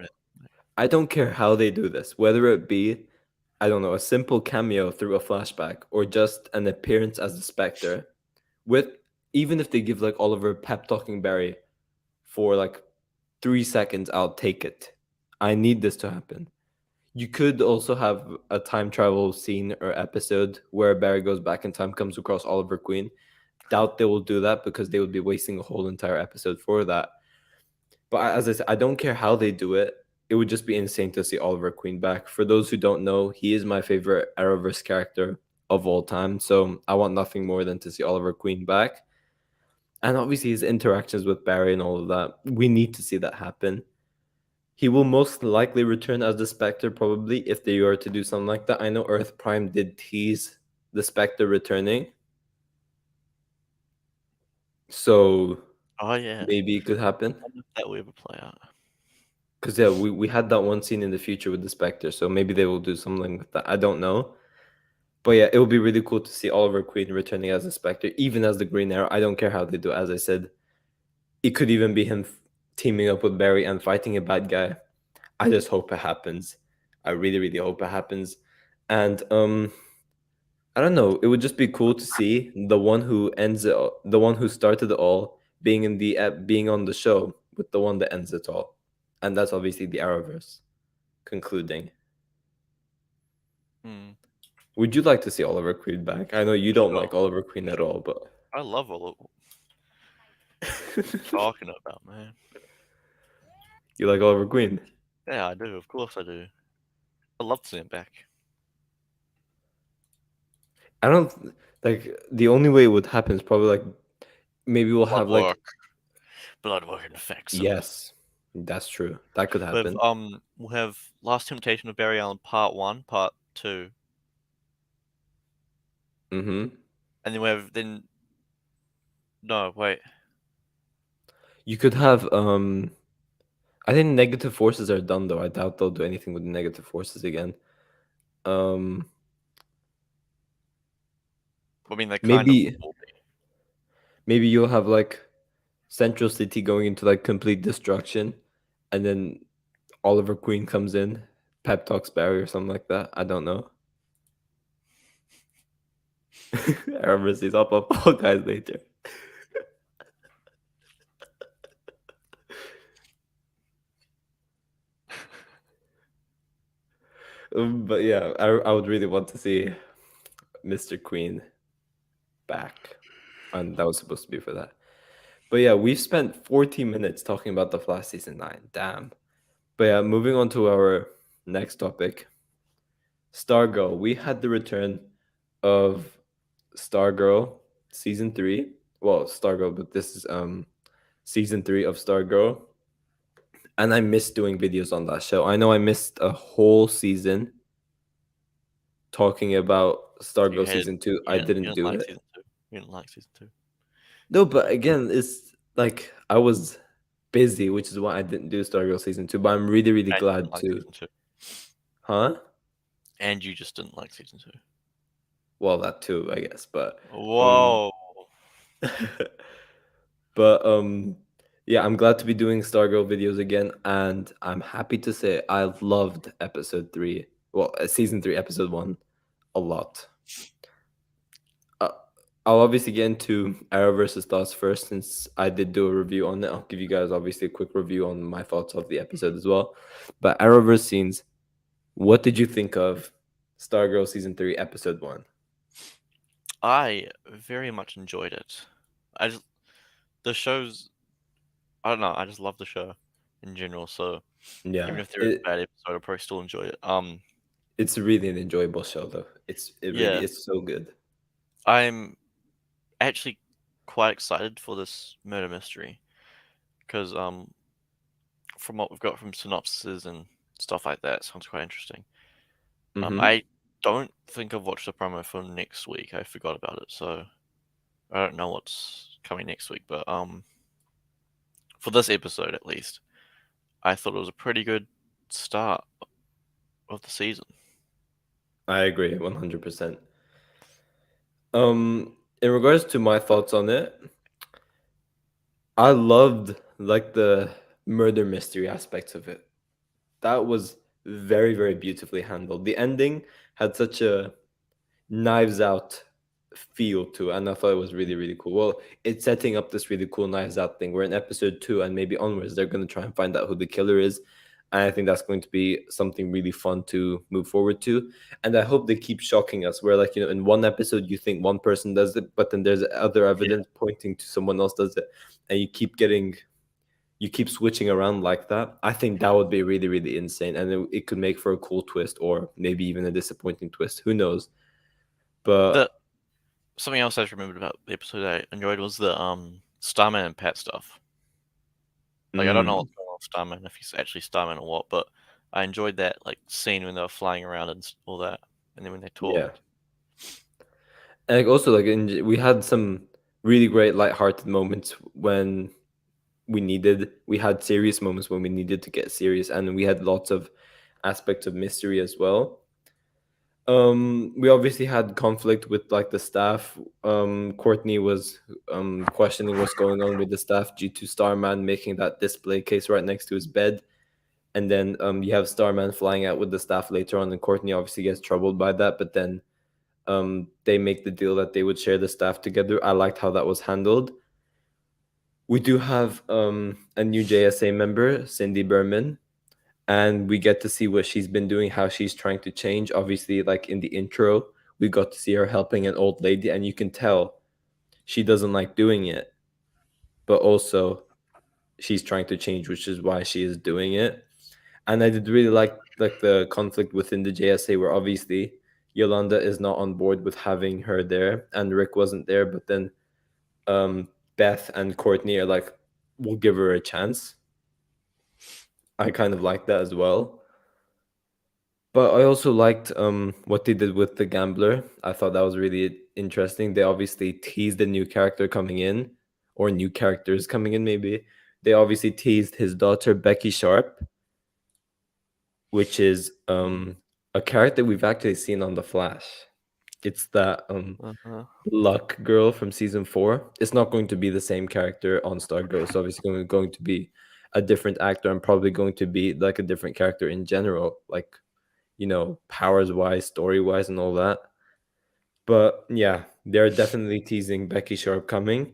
I don't care how they do this, whether it be, I don't know, a simple cameo through a flashback or just an appearance as the Spectre. With even if they give like Oliver pep talking Barry for like 3 seconds, I'll take it. I need this to happen. You could also have a time travel scene or episode where Barry goes back in time, comes across Oliver Queen. Doubt they will do that because they would be wasting a whole entire episode for that. But as I said, I don't care how they do it. It would just be insane to see Oliver Queen back. For those who don't know, he is my favorite Arrowverse character of all time. So I want nothing more than to see Oliver Queen back. And obviously his interactions with Barry and all of that. We need to see that happen. He will most likely return as the Spectre, probably, if they were to do something like that. I know Earth Prime did tease the Spectre returning. So Oh yeah, maybe it could happen. I wonder if that will ever play out. Because, yeah, we had that one scene in the future with the Spectre, so maybe they will do something with that. I don't know. But yeah, it would be really cool to see Oliver Queen returning as a Spectre, even as the Green Arrow. I don't care how they do it, as I said. It could even be him teaming up with Barry and fighting a bad guy. I just hope it happens. I really, really hope it happens. And I don't know. It would just be cool to see the one who ends it, the one who started it all, being in the being on the show with the one that ends it all, and that's obviously the Arrowverse concluding. Would you like to see Oliver Queen back? I know you don't like Oliver Queen at all, but I love Oliver. Talking about, man. You like Oliver Queen? Yeah, I do. Of course I do. I'd love to see him back. I don't like the only way it would happen is probably like maybe we'll have like blood work effects. Yes, that's true. That could happen. We'll have Last Temptation of Barry Allen Part 1, Part 2. Mm-hmm. And then we have no, wait. You could have I think negative forces are done though. I doubt they'll do anything with the negative forces again. I mean, they maybe kind of will be. Maybe you'll have like Central City going into like complete destruction, and then Oliver Queen comes in, pep talks Barry or something like that. I don't know. Arrowverse is up all guys later. But yeah, I would really want to see Mr. Queen back, and that was supposed to be for that. But yeah, we've spent 40 minutes talking about The Flash season 9. Damn. But yeah, moving on to our next topic, Stargirl. We had the return of Stargirl season 3. Well, Stargirl, but this is season 3 of Stargirl. And I missed doing videos on that show. I know I missed a whole season talking about Stargirl season 2. I didn't do it. Season 2. You didn't like season 2. No, but again, it's like I was busy, which is why I didn't do Stargirl season 2. But I'm really, really glad to. Huh? And you just didn't like season 2. Well, that too, I guess. But whoa. But yeah, I'm glad to be doing Stargirl videos again, and I'm happy to say I loved episode 3. Well, season 3, episode 1, a lot. I'll obviously get into Arrowverse's thoughts first, since I did do a review on it. I'll give you guys obviously a quick review on my thoughts of the episode as well. But Arrowverse scenes, what did you think of Stargirl season 3, episode 1? I very much enjoyed it. The show's, I don't know, I just love the show in general. So yeah, even if there is a bad episode, I'll probably still enjoy it. It's really an enjoyable show though. It really is so good. I'm actually quite excited for this murder mystery because from what we've got from synopses and stuff like that, it sounds quite interesting. I don't think I've watched the promo for next week. I forgot about it, so I don't know what's coming next week. But for this episode at least, I thought it was a pretty good start of the season. I agree 100%. In regards to my thoughts on it, I loved like the murder mystery aspects of it. that was very, very beautifully handled. The ending had such a Knives Out feel to it, and I thought it was really, really cool. Well, it's setting up this really cool Knives Out thing. We're in episode 2, and maybe onwards, they're going to try and find out who the killer is. And I think that's going to be something really fun to move forward to. And I hope they keep shocking us. Where, like, in one episode, you think one person does it, but then there's other evidence pointing to someone else does it, and you keep switching around like that. I think that would be really, really insane, and it could make for a cool twist, or maybe even a disappointing twist. Who knows? But something else I just remembered about the episode I enjoyed was the Starman and Pat stuff. Like I don't know what's going on with Starman, if he's actually Starman or what, but I enjoyed that like scene when they were flying around and all that, and then when they talked. Yeah. And like also we had some really great lighthearted moments when we had serious moments when we needed to get serious, and we had lots of aspects of mystery as well. We obviously had conflict with like the staff. Courtney was questioning what's going on with the staff due to Starman making that display case right next to his bed. And then you have Starman flying out with the staff later on, and Courtney obviously gets troubled by that, but then they make the deal that they would share the staff together. I liked how that was handled. We do have a new JSA member, Cindy Berman, and we get to see what she's been doing, how she's trying to change. Obviously, like in the intro, we got to see her helping an old lady, and you can tell she doesn't like doing it, but also she's trying to change, which is why she is doing it. And I did really like the conflict within the JSA, where obviously Yolanda is not on board with having her there, and Rick wasn't there, but then Beth and Courtney are like, we'll give her a chance. I kind of like that as well. But I also liked what they did with the gambler. I thought that was really interesting. They obviously teased a new character coming in, or new characters coming in, maybe. They obviously teased his daughter, Becky Sharp, which is a character we've actually seen on The Flash. It's that Luck girl from season 4. It's not going to be the same character on Stargirl. It's obviously going to be a different actor, and probably going to be like a different character in general, like, powers wise, story wise, and all that. But yeah, they're definitely teasing Becky Sharp coming.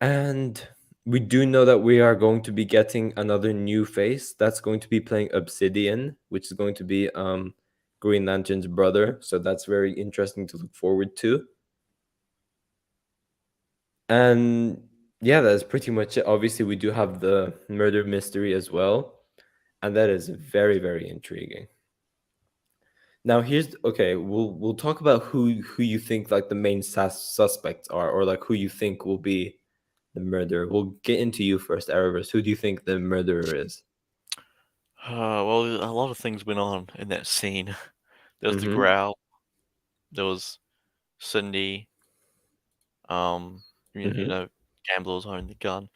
And we do know that we are going to be getting another new face that's going to be playing Obsidian, which is going to be Green Lantern's brother. So that's very interesting to look forward to. And yeah, that's pretty much it. Obviously, we do have the murder mystery as well, and that is very, very intriguing. Now we'll talk about who you think like the main suspects are, or like who you think will be the murderer. We'll get into you first, Arrowverse. Who do you think the murderer is? Well, a lot of things went on in that scene. There was the growl. There was Cindy. You know, gamblers owning the gun,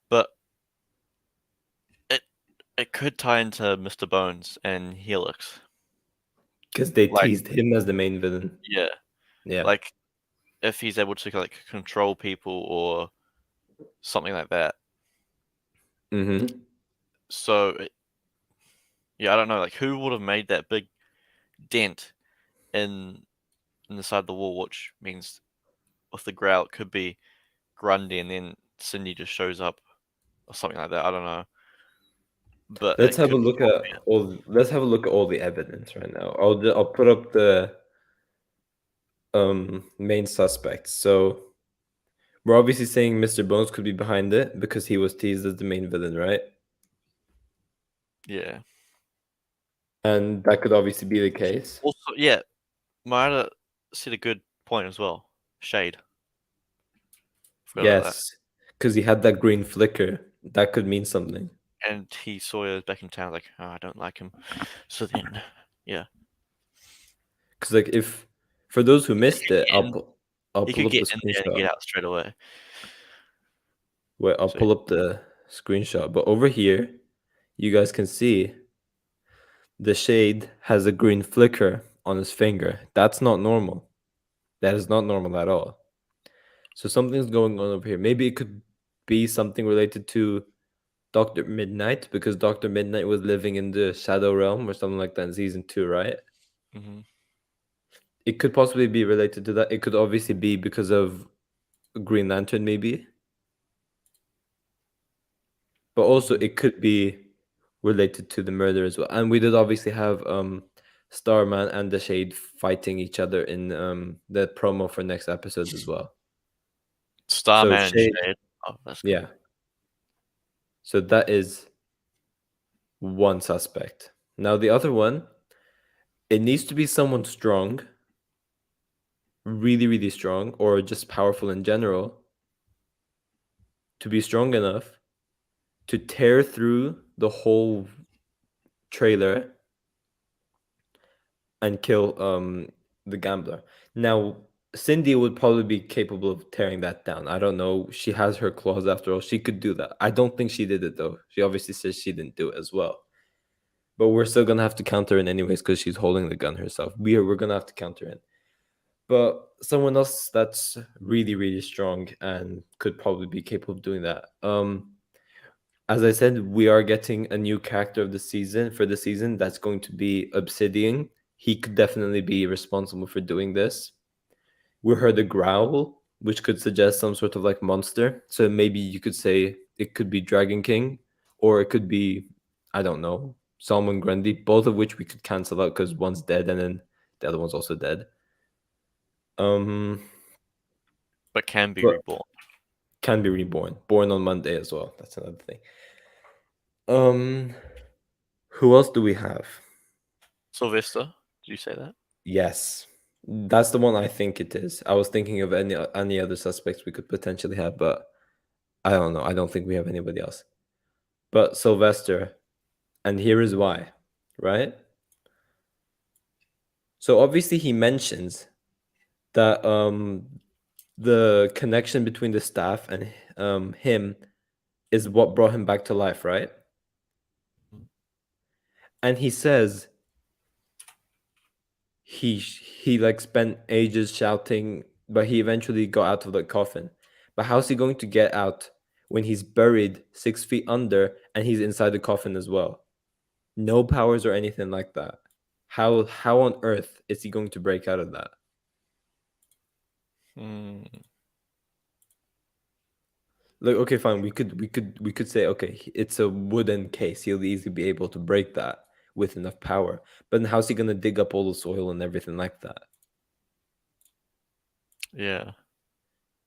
but it could tie into Mr. Bones and Helix. Because they teased him as the main villain. Yeah. Yeah. Like, if he's able to like control people or something like that. So, yeah, I don't know. Like, who would have made that big dent in the side of the wall, which means with the growl, it could be Grundy, and then Cindy just shows up or something like that. I don't know. But let's have a look at all the evidence right now. I'll put up the main suspects. So we're obviously saying Mr. Bones could be behind it because he was teased as the main villain, right? Yeah. And that could obviously be the case. Also, yeah, Myra said a good point as well. Shade. Yes, because he had that green flicker. That could mean something. And he saw her back in town, like, oh, I don't like him. So then, yeah. Because like, if for those who missed it, I'll pull up the screenshot and get out straight away. Wait, I'll pull up the screenshot. But over here, you guys can see the Shade has a green flicker on his finger. That's not normal. That is not normal at all. So something's going on over here. Maybe it could be something related to Dr. Midnight, because Dr. Midnight was living in the Shadow Realm or something like that in season 2, right? Mhm. It could possibly be related to that. It could obviously be because of Green Lantern, maybe. But also it could be related to the murder as well. And we did obviously have Starman and the Shade fighting each other in the promo for next episodes as well. Starman and Shade, Shade. Oh, that's good. yeah. So that is one suspect. Now the other one, it needs to be someone strong, really, really strong, or just powerful in general, to be strong enough to tear through the whole trailer and kill the gambler. Now Cindy would probably be capable of tearing that down. I don't know. She has her claws after all. She could do that. I don't think she did it though. She obviously says she didn't do it as well. But we're still gonna have to counter in anyways because she's holding the gun herself. We're gonna have to counter in. But someone else that's really, really strong and could probably be capable of doing that. As I said, we are getting a new character of the season for the season. That's going to be Obsidian. He could definitely be responsible for doing this. We heard a growl, which could suggest some sort of like monster. So maybe you could say it could be Dragon King, or it could be, I don't know, Salmon Grundy, both of which we could cancel out because one's dead and then the other one's also dead. But can be But reborn. can be reborn. Born on Monday as well. That's another thing. Who else do we have? Sylvester, did you say that? Yes. That's the one I think it is. I was thinking of any other suspects we could potentially have, but I don't know. I don't think we have anybody else. But Sylvester, and here is why, right? So obviously he mentions that the connection between the staff and him is what brought him back to life, right? And he says he like spent ages shouting, but he eventually got out of the coffin. But how's he going to get out when he's buried 6 feet under and he's inside the coffin as well? No powers or anything like that. How on earth is he going to break out of that? Like, okay, fine. We could say, okay, it's a wooden case. He'll easily be able to break that with enough power. But then how's he gonna dig up all the soil and everything like that? Yeah.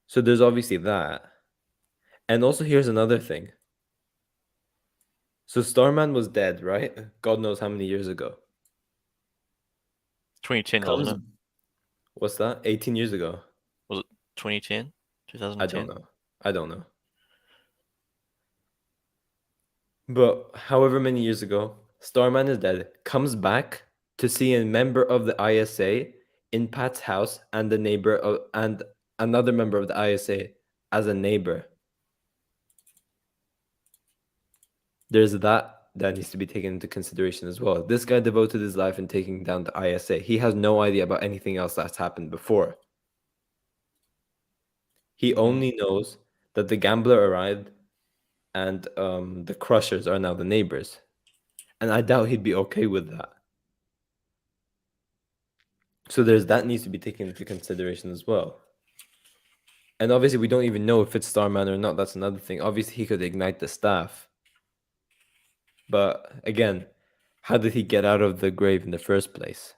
So there's obviously that. And also here's another thing. So Starman was dead, right? God knows how many years ago. 2010, Comes, wasn't it? what's that? 18 years ago. Was it 2010? 2010? I don't know. But however many years ago, Starman is dead, comes back to see a member of the ISA in Pat's house and and another member of the ISA as a neighbor. There's that needs to be taken into consideration as well. This guy devoted his life in taking down the ISA. He has no idea about anything else that's happened before. He only knows that the gambler arrived and the crushers are now the neighbors. And I doubt he'd be okay with that. So there's that needs to be taken into consideration as well. And obviously we don't even know if it's Starman or not. That's another thing. Obviously he could ignite the staff. But again, how did he get out of the grave in the first place?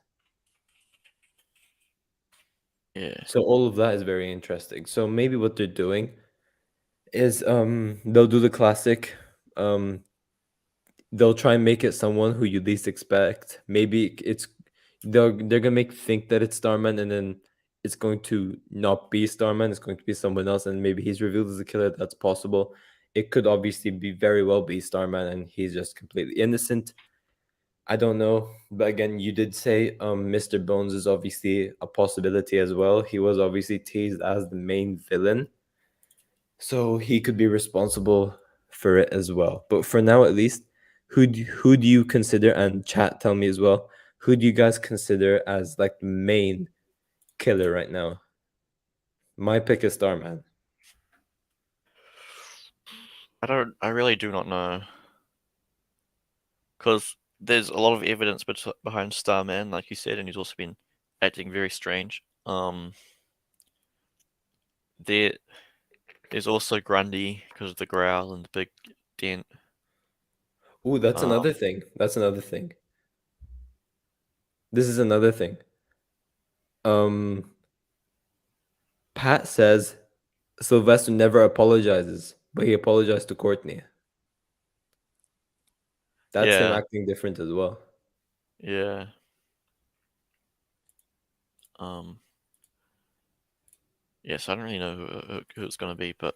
Yeah. So all of that is very interesting. So maybe what they're doing is they'll do the classic. They'll try and make it someone who you least expect. Maybe they're gonna make think that it's Starman, and then it's going to not be Starman. It's going to be someone else, and maybe he's revealed as a killer. That's possible. It could obviously be very well be Starman, and he's just completely innocent. I don't know, but again, you did say Mr. Bones is obviously a possibility as well. He was obviously teased as the main villain, so he could be responsible for it as well. But for now, at least, who do you consider? And chat, tell me as well. Who do you guys consider as like the main killer right now? My pick is Starman. I really do not know. Because there's a lot of evidence behind Starman, like you said, and he's also been acting very strange. There's also Grundy because of the growl and the big dent. Ooh, that's another thing. That's another thing. This is another thing. Pat says Sylvester never apologizes, but he apologized to Courtney. That's him Yeah, acting different as well. yeah. Yes, I don't really know who it's going to be, but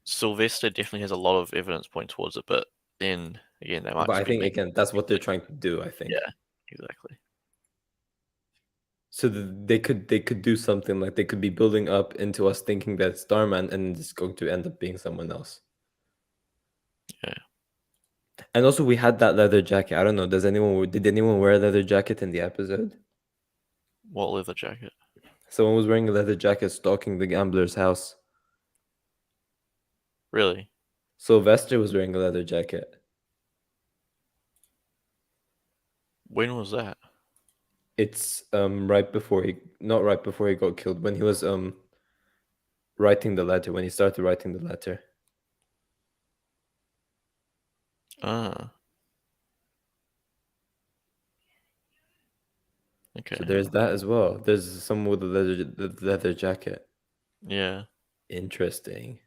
Sylvester definitely has a lot of evidence pointing towards it. But then again, they might But just I be think making. again, that's what they're trying to do. I think. Yeah, exactly. So they could do something like they could be building up into us thinking that it's Starman, and it's going to end up being someone else. Yeah. And also, we had that leather jacket. I don't know. Did anyone wear a leather jacket in the episode? What leather jacket? Someone was wearing a leather jacket stalking the gambler's house. Really? Sylvester was wearing a leather jacket. When was that? It's right before not right before he got killed, when he was writing the letter, when he started writing the letter. Ah. Okay. So there's that as well. There's someone with the leather jacket. Yeah. Interesting.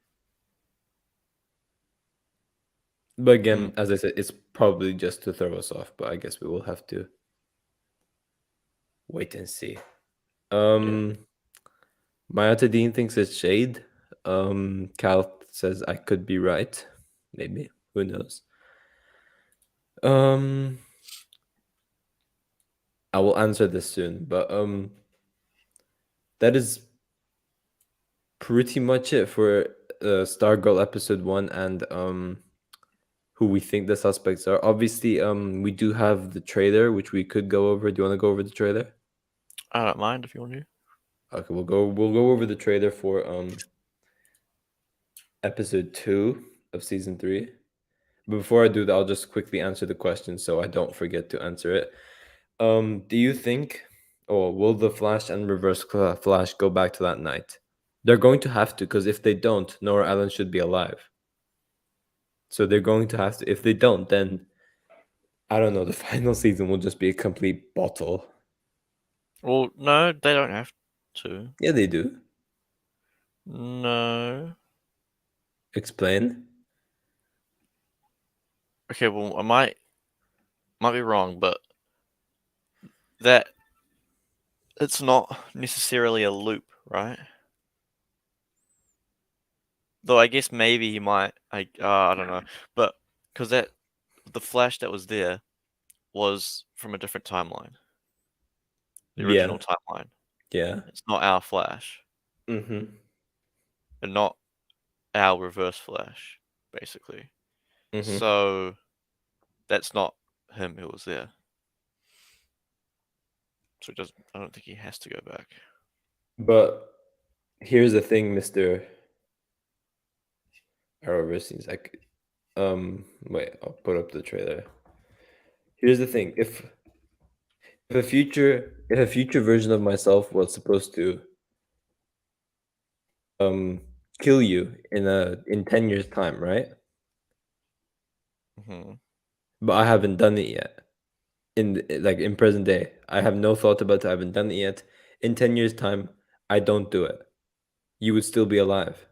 But again, as I said, it's probably just to throw us off, but I guess we will have to wait and see. Mayata Dean thinks it's shade. Cal says I could be right. Maybe. Who knows? I will answer this soon, but that is pretty much it for Stargirl episode 1 and who we think the suspects are. Obviously, we do have the trailer which we could go over. Do you want to go over the trailer? I don't mind if you want to. Okay, we'll go over the trailer for episode 2 of season 3. But before I do that, I'll just quickly answer the question so I don't forget to answer it. Do you think, or will the Flash and Reverse Flash go back to that night? They're going to have to, because if they don't, Nora Allen should be alive. So they're going to have to. If they don't, then I don't know. The final season will just be a complete bottle. Well, no, they don't have to. Yeah, they do. No. Explain. Okay, well, I might be wrong, but that it's not necessarily a loop, right? Though I guess maybe he might. I don't know, but because the Flash that was there was from a different timeline, the original timeline. Yeah. It's not our Flash, Mm-hmm. and not our Reverse Flash, basically. Mm-hmm. So that's not him who was there. So I don't think he has to go back. But here's the thing, Mr. Arrowverse seems like wait, I'll put up the trailer. Here's the thing. If a future version of myself was supposed to kill you in 10 years time, right? Mm-hmm. But I haven't done it yet. In present day, I have no thought about it. I haven't done it yet. In 10 years time, I don't do it. You would still be alive.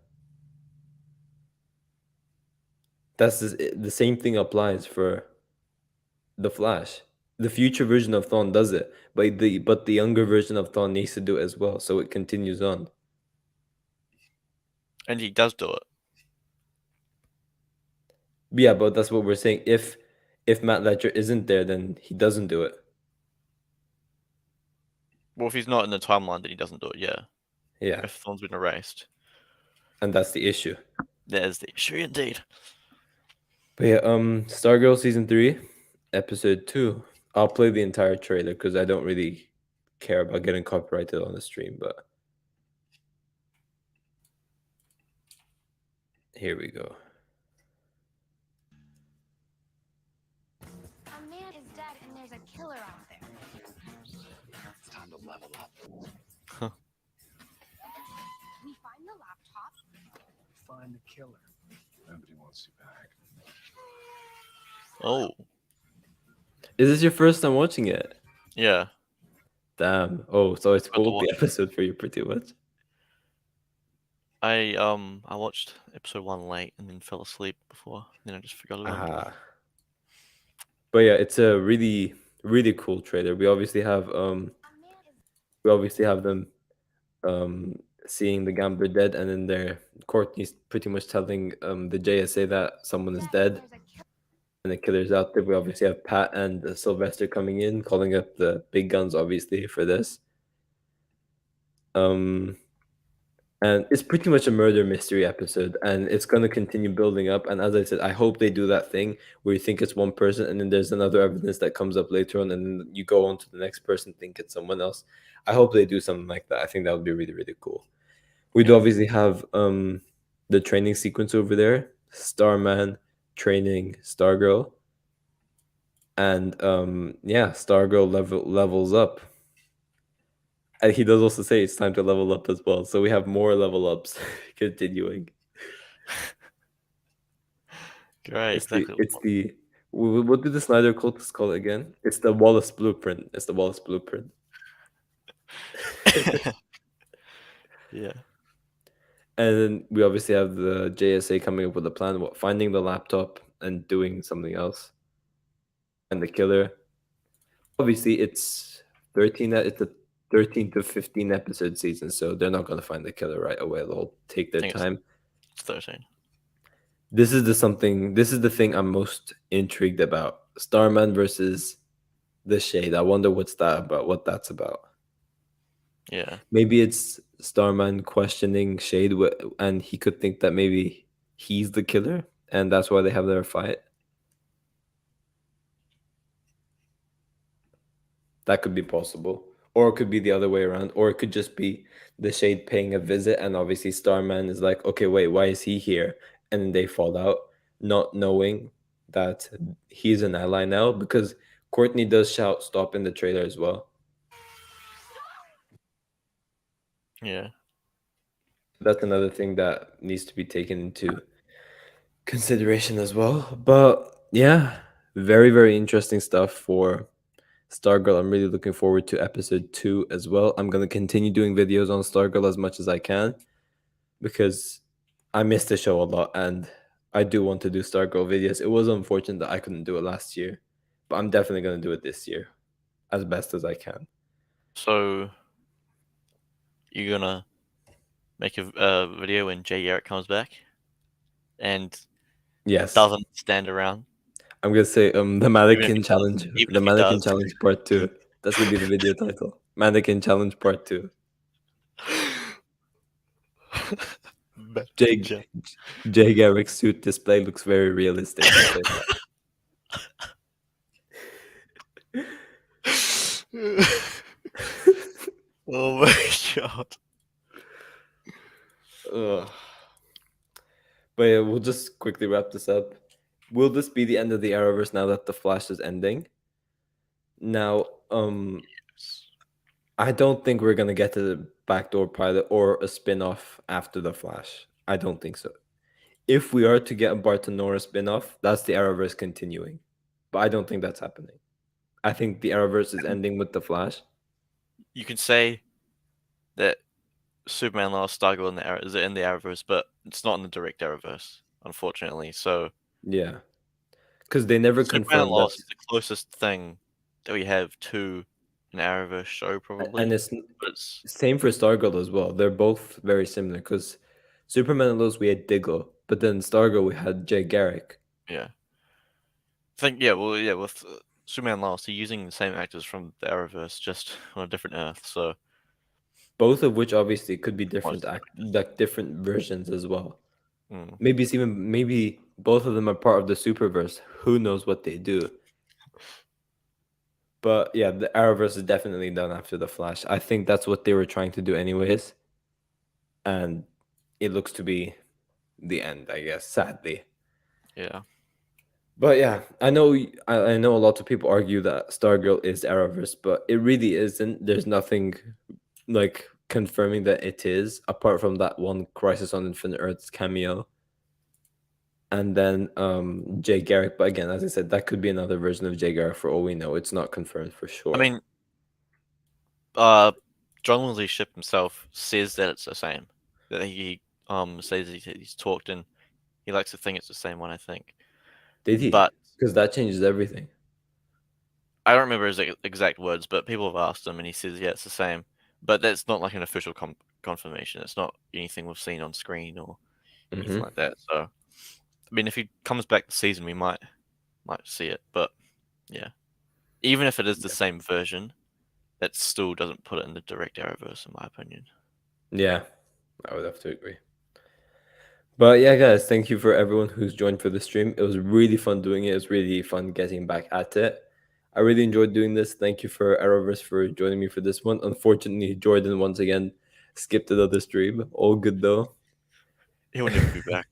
That's the same thing applies for the Flash. The future version of thawne does it, but the younger version of thawne needs to do it as well, so it continues on. And he does do it. Yeah, but that's what we're saying. If Matt Ledger isn't there, then he doesn't do it. Well, if he's not in the timeline, then he doesn't do it. Yeah. Yeah, If thawne's been erased, and that's the issue. that is the issue indeed. But yeah, Stargirl season 3, episode 2. I'll play the entire trailer because I don't really care about getting copyrighted on the stream, but here we go. killer out there. It's time to level up. We find the laptop. Find the killer. Nobody wants you back. Oh, Is this your first time watching it? yeah. Damn. Oh, so I to spoiled the watch. episode for you pretty much. I watched episode 1 late and then fell asleep before. Then I just forgot about it. Ah. But yeah, it's a really, really cool trailer. We obviously have them seeing the gambler dead, and then Courtney's pretty much telling the JSA that someone is dead and the killer's out there. We obviously have Pat and Sylvester coming in, calling up the big guns obviously for this. And it's pretty much a murder mystery episode, and it's going to continue building up. And as I said, I hope they do that thing where you think it's one person and then there's another evidence that comes up later on, and then you go on to the next person, think it's someone else. I hope they do something like that. I think that would be really, really cool. We'd obviously have the training sequence over there, Starman training Stargirl. And Stargirl levels up. And he does also say it's time to level up as well. So we have more level ups continuing. Great, It's what did the Snyder cultists call it again? It's the Wallace blueprint. It's the Wallace blueprint. Yeah. And then we obviously have the JSA coming up with a plan, finding the laptop and doing something else. And the killer. Obviously, it's 13. It's a 13 to 15 episode season, so they're not going to find the killer right away. They'll take their time. It's 13. This is the thing I'm most intrigued about. Starman versus the Shade. I wonder what that's about. Yeah. Maybe it's Starman questioning Shade, and he could think that maybe he's the killer, and that's why they have their fight. That could be possible. Or it could be the other way around. Or it could just be the Shade paying a visit, and obviously Starman is like, okay, wait, why is he here? And then they fall out, not knowing that he's an ally now, because Courtney does shout stop in the trailer as well. Yeah. That's another thing that needs to be taken into consideration as well. But yeah, very, very interesting stuff for Stargirl. I'm really looking forward to episode 2 as well. I'm going to continue doing videos on Stargirl as much as I can because I miss the show a lot and I do want to do Stargirl videos. It was unfortunate that I couldn't do it last year, but I'm definitely going to do it this year as best as I can. So you're going to make a video when Jay Garrick comes back and doesn't stand around? I'm gonna say the mannequin challenge. Even The if he mannequin does. challenge part 2. That's gonna be the video title. Mannequin challenge part 2. Jay Garrick's suit display looks very realistic. Oh my god. But yeah, we'll just quickly wrap this up. Will this be the end of the Arrowverse now that the Flash is ending? Now, I don't think we're gonna get to the backdoor pilot or a spin-off after the Flash. I don't think so. If we are to get a Bartonora spin-off, that's the Arrowverse continuing. But I don't think that's happening. I think the Arrowverse is ending with the Flash. You can say that Superman Lost Stargirl is in the Arrowverse, but it's not in the direct Arrowverse, unfortunately. So yeah, because they never Superman confirmed Lost that. is the closest thing that we have to an Arrowverse show, probably. And it's same for Stargirl as well. They're both very similar because Superman Lost we had Diggle, but then Stargirl we had Jay Garrick. Yeah. With Superman Lost, they're using the same actors from the Arrowverse, just on a different Earth. So both of which obviously could be different like different versions as well. Maybe both of them are part of the Superverse. Who knows what they do? But yeah, the Arrowverse is definitely done after the Flash. I think that's what they were trying to do anyways. And it looks to be the end, I guess, sadly. Yeah. But yeah, I know a lot of people argue that Stargirl is Arrowverse, but it really isn't. There's nothing like confirming that it is, apart from that one Crisis on Infinite Earths cameo. And then Jay Garrick, but again, as I said, that could be another version of Jay Garrick for all we know. It's not confirmed for sure. I mean, John Wesley Shipp himself says that it's the same. That he says he's talked and he likes to think it's the same one. I think. Did he? But Because that changes everything. I don't remember his exact words, but people have asked him, and he says, "Yeah, it's the same." But that's not like an official confirmation. It's not anything we've seen on screen or anything Mhm. like that. So, I mean, if he comes back this season, we might see it. But yeah, even if it is the same version, that still doesn't put it in the direct Arrowverse, in my opinion. Yeah, I would have to agree. But yeah, guys, thank you for everyone who's joined for the stream. It was really fun doing it. It was really fun getting back at it. I really enjoyed doing this. Thank you for Arrowverse for joining me for this one. Unfortunately, Jordan once again skipped another stream. All good though. He'll never be back.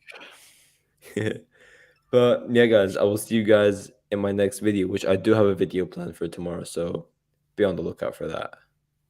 But yeah, guys, I will see you guys in my next video, which I do have a video planned for tomorrow. So be on the lookout for that.